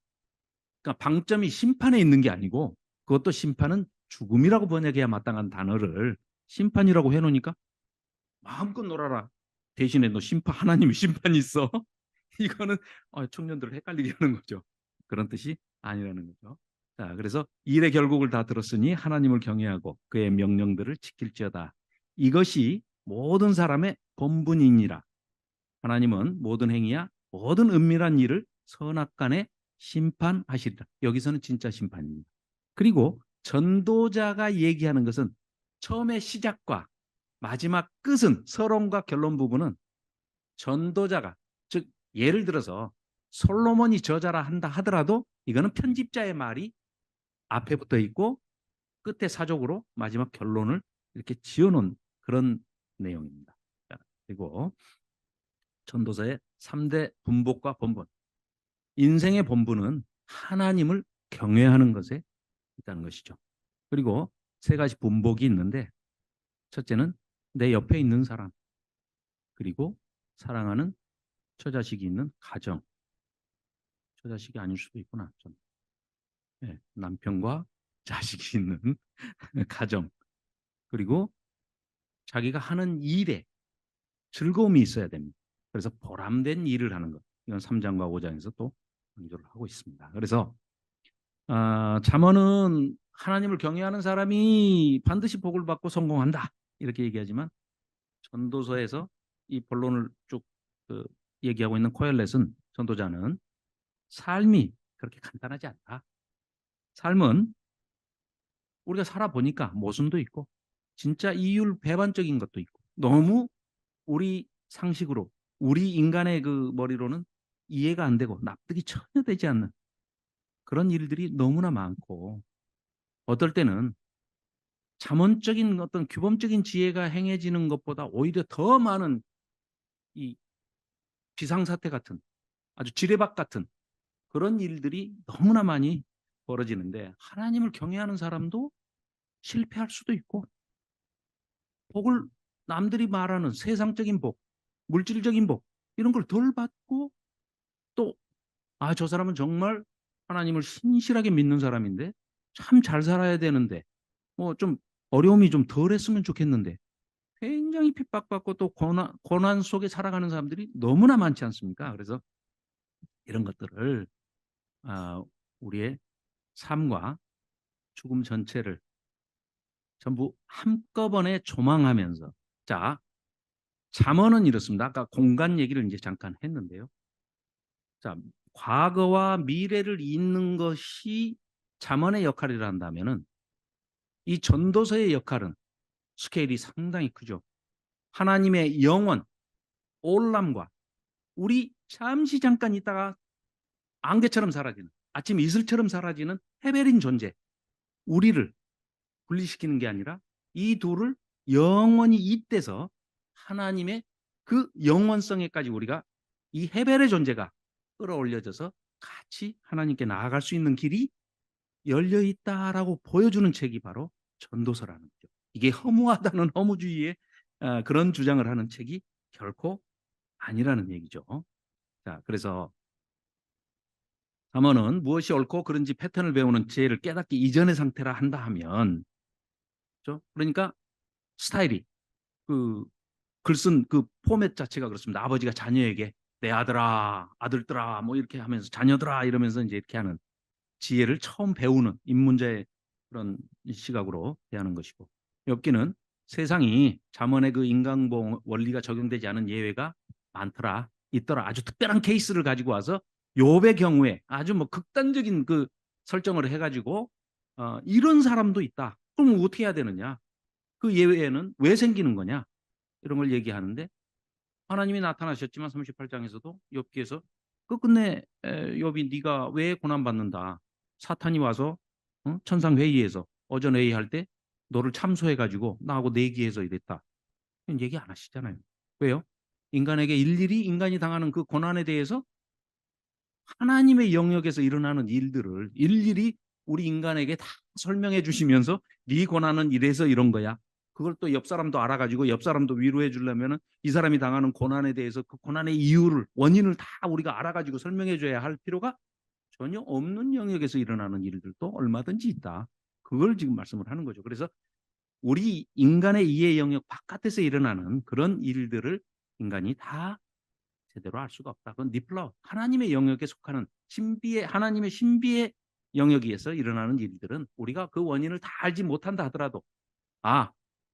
그러니까 방점이 심판에 있는 게 아니고 그것도 심판은 죽음이라고 번역해야 마땅한 단어를 심판이라고 해놓으니까 마음껏 놀아라. 대신에 너 심판 하나님의 심판이 있어. 이거는 청년들을 헷갈리게 하는 거죠. 그런 뜻이 아니라는 거죠. 자, 그래서 일의 결국을 다 들었으니 하나님을 경외하고 그의 명령들을 지킬지어다. 이것이 모든 사람의 본분이니라. 하나님은 모든 행위야 모든 은밀한 일을 선악간에 심판하시리라. 여기서는 진짜 심판입니다. 그리고 전도자가 얘기하는 것은 처음의 시작과 마지막 끝은 서론과 결론 부분은 전도자가 즉 예를 들어서 솔로몬이 저자라 한다 하더라도 이거는 편집자의 말이 앞에 붙어 있고 끝에 사족으로 마지막 결론을 이렇게 지어놓은 그런 내용입니다. 자, 그리고 전도서의 3대 분복과 본분. 인생의 본분은 하나님을 경외하는 것에 있다는 것이죠. 그리고 세 가지 분복이 있는데 첫째는 내 옆에 있는 사람 그리고 사랑하는 처자식이 있는 가정. 처자식이 아닐 수도 있구나. 좀. 네, 남편과 자식이 있는 가정. 그리고 자기가 하는 일에 즐거움이 있어야 됩니다. 그래서 보람된 일을 하는 것. 이건 3장과 5장에서 또 강조를 하고 있습니다. 그래서 잠언은 하나님을 경외하는 사람이 반드시 복을 받고 성공한다. 이렇게 얘기하지만 전도서에서 이 본론을 쭉 얘기하고 있는 코엘렛은 전도자는 삶이 그렇게 간단하지 않다. 삶은 우리가 살아보니까 모순도 있고 진짜 이율 배반적인 것도 있고 너무 우리 상식으로 우리 인간의 그 머리로는 이해가 안 되고 납득이 전혀 되지 않는 그런 일들이 너무나 많고 어떨 때는 잠언적인 어떤 규범적인 지혜가 행해지는 것보다 오히려 더 많은 이 비상사태 같은 아주 지뢰박 같은 그런 일들이 너무나 많이 벌어지는데 하나님을 경외하는 사람도 실패할 수도 있고 복을 남들이 말하는 세상적인 복, 물질적인 복 이런 걸 덜 받고 또 저 사람은 정말 하나님을 신실하게 믿는 사람인데 참 잘 살아야 되는데 뭐 좀 어려움이 좀 덜했으면 좋겠는데 굉장히 핍박받고 또 고난 속에 살아가는 사람들이 너무나 많지 않습니까? 그래서 이런 것들을 우리의 삶과 죽음 전체를 전부 한꺼번에 조망하면서 자, 잠언은 이렇습니다. 아까 공간 얘기를 이제 잠깐 했는데요. 자, 과거와 미래를 잇는 것이 잠언의 역할이라 한다면은 이 전도서의 역할은 스케일이 상당히 크죠. 하나님의 영원, 올람과 우리 잠시 잠깐 있다가 안개처럼 사라지는 아침 이슬처럼 사라지는 헤베린 존재 우리를 분리시키는 게 아니라 이 둘을 영원히 잇대서 하나님의 그 영원성에까지 우리가 이 헤벨의 존재가 끌어올려져서 같이 하나님께 나아갈 수 있는 길이 열려 있다라고 보여주는 책이 바로 전도서라는 거죠. 이게 허무하다는 허무주의의 그런 주장을 하는 책이 결코 아니라는 얘기죠. 자, 그래서 잠언은 무엇이 옳고 그른지 패턴을 배우는 지혜를 깨닫기 이전의 상태라 한다 하면, 그렇죠? 그러니까 스타일이 그 글 쓴 그 포맷 자체가 그렇습니다. 아버지가 자녀에게 내 아들아, 아들들아, 뭐 이렇게 하면서 자녀들아 이러면서 이제 이렇게 하는 지혜를 처음 배우는 입문자의 그런 시각으로 대하는 것이고, 엽기는 세상이 잠언의 그 인간봉 원리가 적용되지 않은 예외가 많더라, 있더라. 아주 특별한 케이스를 가지고 와서 욥의 경우에 아주 뭐 극단적인 그 설정을 해가지고 이런 사람도 있다. 그럼 어떻게 해야 되느냐? 그 예외는 왜 생기는 거냐? 이런 걸 얘기하는데 하나님이 나타나셨지만 38장에서도 욥기에서 끝끝내 욥이 네가 왜 고난받는다. 사탄이 와서 천상 회의에서 어전 회의할 때 너를 참소해가지고 나하고 내기해서 이랬다. 얘기 안 하시잖아요. 왜요? 인간에게 일일이 인간이 당하는 그 고난에 대해서 하나님의 영역에서 일어나는 일들을 일일이 우리 인간에게 다 설명해 주시면서 네 고난은 이래서 이런 거야. 그걸 또 옆 사람도 알아가지고 옆 사람도 위로해 주려면은 이 사람이 당하는 고난에 대해서 그 고난의 이유를 원인을 다 우리가 알아가지고 설명해 줘야 할 필요가 전혀 없는 영역에서 일어나는 일들도 얼마든지 있다. 그걸 지금 말씀을 하는 거죠. 그래서 우리 인간의 이해 영역 바깥에서 일어나는 그런 일들을 인간이 다 제대로 알 수가 없다. 그건 니플라우 하나님의 영역에 속하는 신비의 하나님의 신비의 영역에서 일어나는 일들은 우리가 그 원인을 다 알지 못한다 하더라도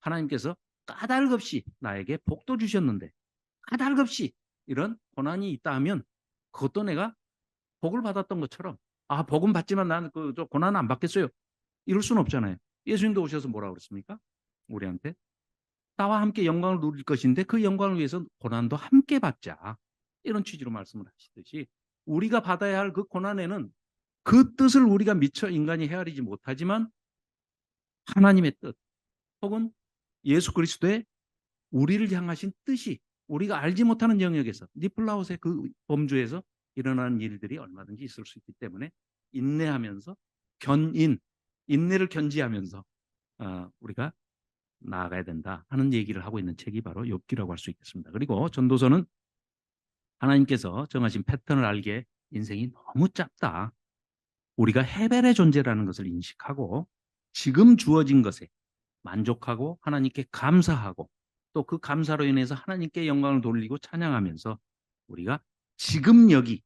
하나님께서 까닭없이 나에게 복도 주셨는데 까닭없이 이런 고난이 있다 하면 그것도 내가 복을 받았던 것처럼 복은 받지만 나는 그 고난은 안 받겠어요. 이럴 수는 없잖아요. 예수님도 오셔서 뭐라고 그랬습니까? 우리한테 나와 함께 영광을 누릴 것인데 그 영광을 위해서 고난도 함께 받자. 이런 취지로 말씀을 하시듯이 우리가 받아야 할 그 고난에는 그 뜻을 우리가 미처 인간이 헤아리지 못하지만 하나님의 뜻 혹은 예수 그리스도의 우리를 향하신 뜻이 우리가 알지 못하는 영역에서 니플라웃의 그 범주에서 일어나는 일들이 얼마든지 있을 수 있기 때문에 인내하면서 인내를 견지하면서 우리가 나아가야 된다 하는 얘기를 하고 있는 책이 바로 욥기라고 할 수 있겠습니다. 그리고 전도서는 하나님께서 정하신 패턴을 알기에 인생이 너무 짧다. 우리가 헤벨의 존재라는 것을 인식하고 지금 주어진 것에 만족하고 하나님께 감사하고 또 그 감사로 인해서 하나님께 영광을 돌리고 찬양하면서 우리가 지금 여기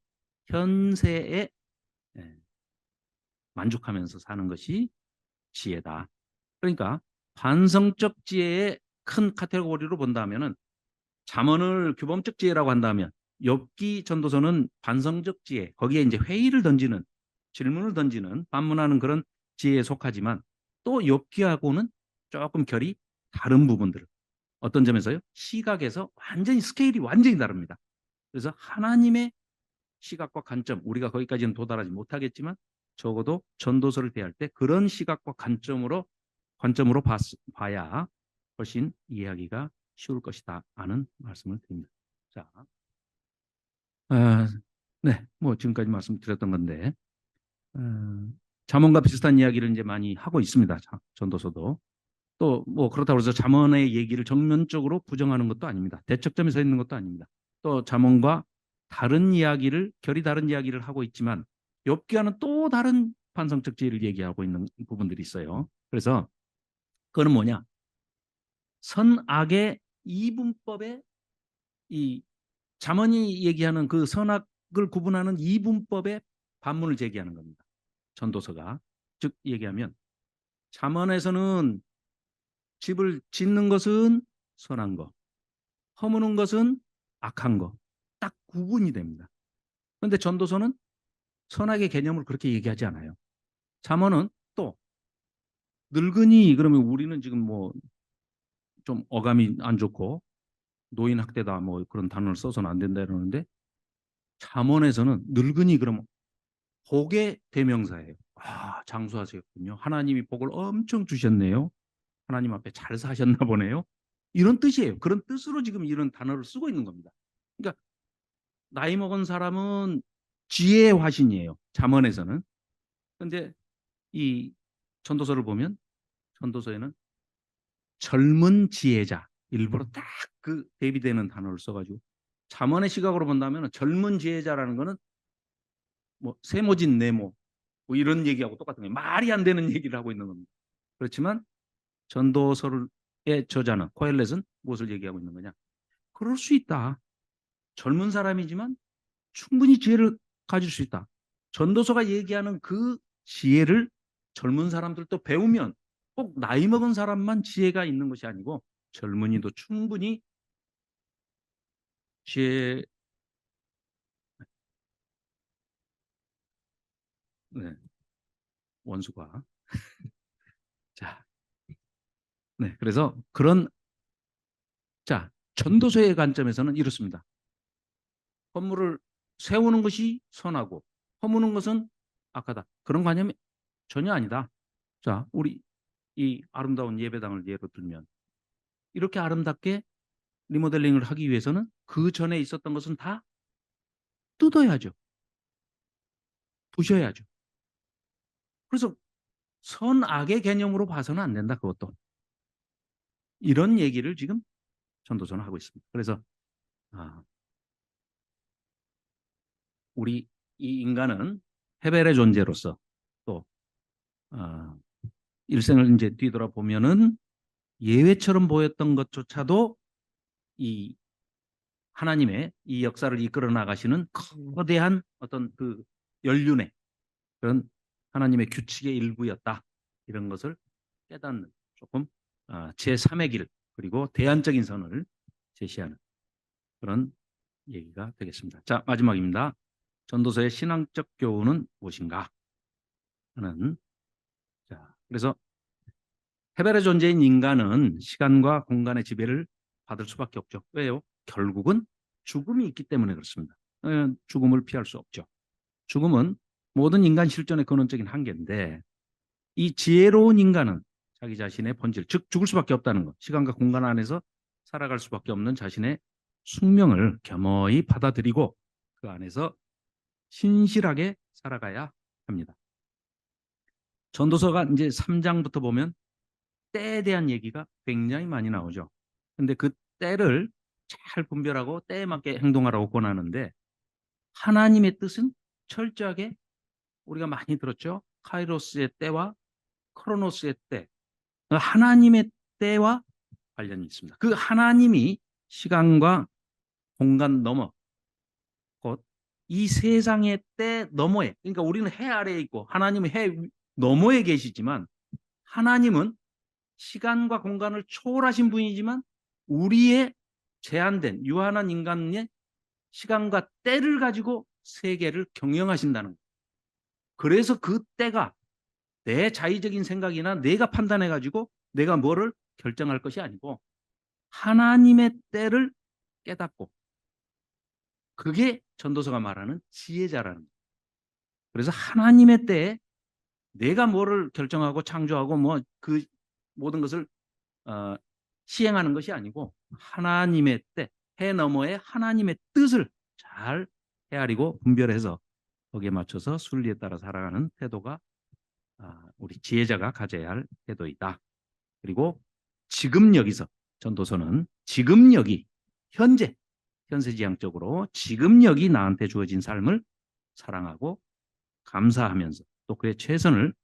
현세에 만족하면서 사는 것이 지혜다. 그러니까 반성적 지혜의 큰 카테고리로 본다면은 잠언을 규범적 지혜라고 한다면 욥기 전도서는 반성적 지혜, 거기에 이제 회의를 던지는 질문을 던지는 반문하는 그런 지혜에 속하지만 또 욥기하고는 조금 결이 다른 부분들 어떤 점에서요? 시각에서 완전히 스케일이 완전히 다릅니다. 그래서 하나님의 시각과 관점 우리가 거기까지는 도달하지 못하겠지만 적어도 전도서를 대할 때 그런 시각과 관점으로 봐야 훨씬 이해하기가 쉬울 것이다 하는 말씀을 드립니다. 자, 네, 뭐 지금까지 말씀드렸던 건데 잠언과 비슷한 이야기를 이제 많이 하고 있습니다. 전도서도 또 뭐 그렇다고 해서 잠언의 얘기를 정면적으로 부정하는 것도 아닙니다. 대척점에 서 있는 것도 아닙니다. 또 잠언과 다른 이야기를 결이 다른 이야기를 하고 있지만 욥기와는 또 다른 반성적 지혜를 얘기하고 있는 부분들이 있어요. 그래서 그거는 뭐냐? 선악의 이분법에 이 잠언이 얘기하는 그 선악을 구분하는 이분법에 반문을 제기하는 겁니다. 전도서가. 즉 얘기하면 잠언에서는 집을 짓는 것은 선한 거, 허무는 것은 악한 거. 딱 구분이 됩니다. 그런데 전도서는 선악의 개념을 그렇게 얘기하지 않아요. 잠언은 또 늙은이 그러면 우리는 지금 뭐 좀 어감이 안 좋고 노인 학대다 뭐 그런 단어를 써서는 안 된다 이러는데 잠언에서는 늙은이 그러면 복의 대명사예요. 아, 장수하셨군요. 하나님이 복을 엄청 주셨네요. 하나님 앞에 잘 사셨나 보네요. 이런 뜻이에요. 그런 뜻으로 지금 이런 단어를 쓰고 있는 겁니다. 그러니까 나이 먹은 사람은 지혜의 화신이에요. 잠언에서는. 그런데 이 전도서를 보면 전도서에는 젊은 지혜자 일부러 딱 그 대비되는 단어를 써가지고 잠언의 시각으로 본다면 젊은 지혜자라는 거는 뭐 세모진 네모 뭐 이런 얘기하고 똑같은 거예요. 말이 안 되는 얘기를 하고 있는 겁니다. 그렇지만 전도서의 저자는 코엘렛은 무엇을 얘기하고 있는 거냐? 그럴 수 있다. 젊은 사람이지만 충분히 지혜를 가질 수 있다. 전도서가 얘기하는 그 지혜를 젊은 사람들도 배우면 꼭 나이 먹은 사람만 지혜가 있는 것이 아니고 젊은이도 충분히 지혜, 네, 원수가. 자, 네, 그래서 그런, 자, 전도서의 관점에서는 이렇습니다. 건물을 세우는 것이 선하고 허무는 것은 악하다. 그런 관념이 전혀 아니다. 자, 우리 이 아름다운 예배당을 예로 들면 이렇게 아름답게 리모델링을 하기 위해서는 그 전에 있었던 것은 다 뜯어야죠. 부셔야죠. 그래서 선악의 개념으로 봐서는 안 된다. 그것도. 이런 얘기를 지금 전도서는 하고 있습니다. 그래서 아, 우리 이 인간은 헤벨의 존재로서 또 아, 일생을 이제 뒤돌아보면은 예외처럼 보였던 것조차도 이 하나님의 이 역사를 이끌어 나가시는 거대한 어떤 그 연륜의 그런 하나님의 규칙의 일부였다. 이런 것을 깨닫는 조금 제3의 길 그리고 대안적인 선을 제시하는 그런 얘기가 되겠습니다. 자, 마지막입니다. 전도서의 신앙적 교훈은 무엇인가 하는, 자, 그래서 헤벨의 존재인 인간은 시간과 공간의 지배를 받을 수밖에 없죠. 왜요? 결국은 죽음이 있기 때문에 그렇습니다. 죽음을 피할 수 없죠. 죽음은 모든 인간 실존의 근원적인 한계인데 이 지혜로운 인간은 자기 자신의 본질, 즉 죽을 수밖에 없다는 것, 시간과 공간 안에서 살아갈 수밖에 없는 자신의 숙명을 겸허히 받아들이고 그 안에서 신실하게 살아가야 합니다. 전도서가 이제 3장부터 보면 때에 대한 얘기가 굉장히 많이 나오죠. 근데 그 때를 잘 분별하고 때에 맞게 행동하라고 권하는데 하나님의 뜻은 철저하게 우리가 많이 들었죠. 카이로스의 때와 크로노스의 때. 하나님의 때와 관련이 있습니다. 그 하나님이 시간과 공간 넘어 곧 이 세상의 때 너머에, 그러니까 우리는 해 아래에 있고 하나님은 해 너머에 계시지만 하나님은 시간과 공간을 초월하신 분이지만 우리의 제한된 유한한 인간의 시간과 때를 가지고 세계를 경영하신다는 거예요. 그래서 그 때가 내 자의적인 생각이나 내가 판단해가지고 내가 뭐를 결정할 것이 아니고 하나님의 때를 깨닫고 그게 전도서가 말하는 지혜자라는 거예요. 그래서 하나님의 때에 내가 뭐를 결정하고 창조하고 뭐 그 모든 것을 시행하는 것이 아니고 하나님의 때, 해 너머의 하나님의 뜻을 잘 헤아리고 분별해서 거기에 맞춰서 순리에 따라 살아가는 태도가 우리 지혜자가 가져야 할 태도이다. 그리고 지금 여기서 전도서는 지금 여기 현세지향적으로 지금 여기 나한테 주어진 삶을 사랑하고 감사하면서 또 그의 최선을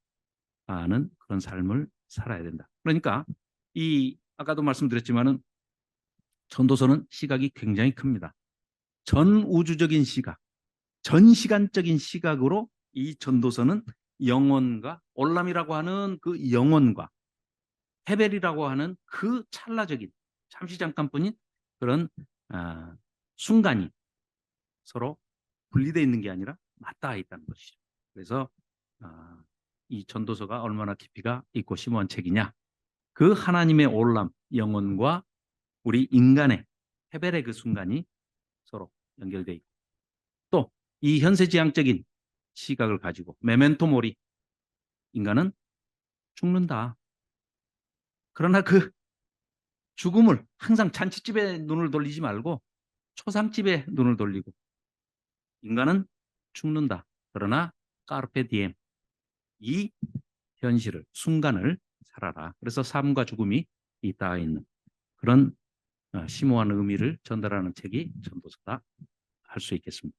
다하는 그런 삶을 살아야 된다. 그러니까 이 아까도 말씀드렸지만은 전도서는 시각이 굉장히 큽니다. 전 우주적인 시각, 전 시간적인 시각으로 이 전도서는 영혼과 올람이라고 하는 그 영혼과 헤벨이라고 하는 그 찰나적인 잠시 잠깐뿐인 그런 순간이 서로 분리되어 있는 게 아니라 맞닿아 있다는 것이죠. 그래서 이 전도서가 얼마나 깊이가 있고 심오한 책이냐. 그 하나님의 올람, 영혼과 우리 인간의 헤벨의 그 순간이 서로 연결되어 있고 또 이 현세지향적인 시각을 가지고 메멘토 모리, 인간은 죽는다. 그러나 그 죽음을 항상 잔치집에 눈을 돌리지 말고 초상집에 눈을 돌리고 인간은 죽는다. 그러나 까르페 디엠, 이 현실을, 순간을 살아라. 그래서 삶과 죽음이 있다 있는 그런 심오한 의미를 전달하는 책이 전도서다 할 수 있겠습니다.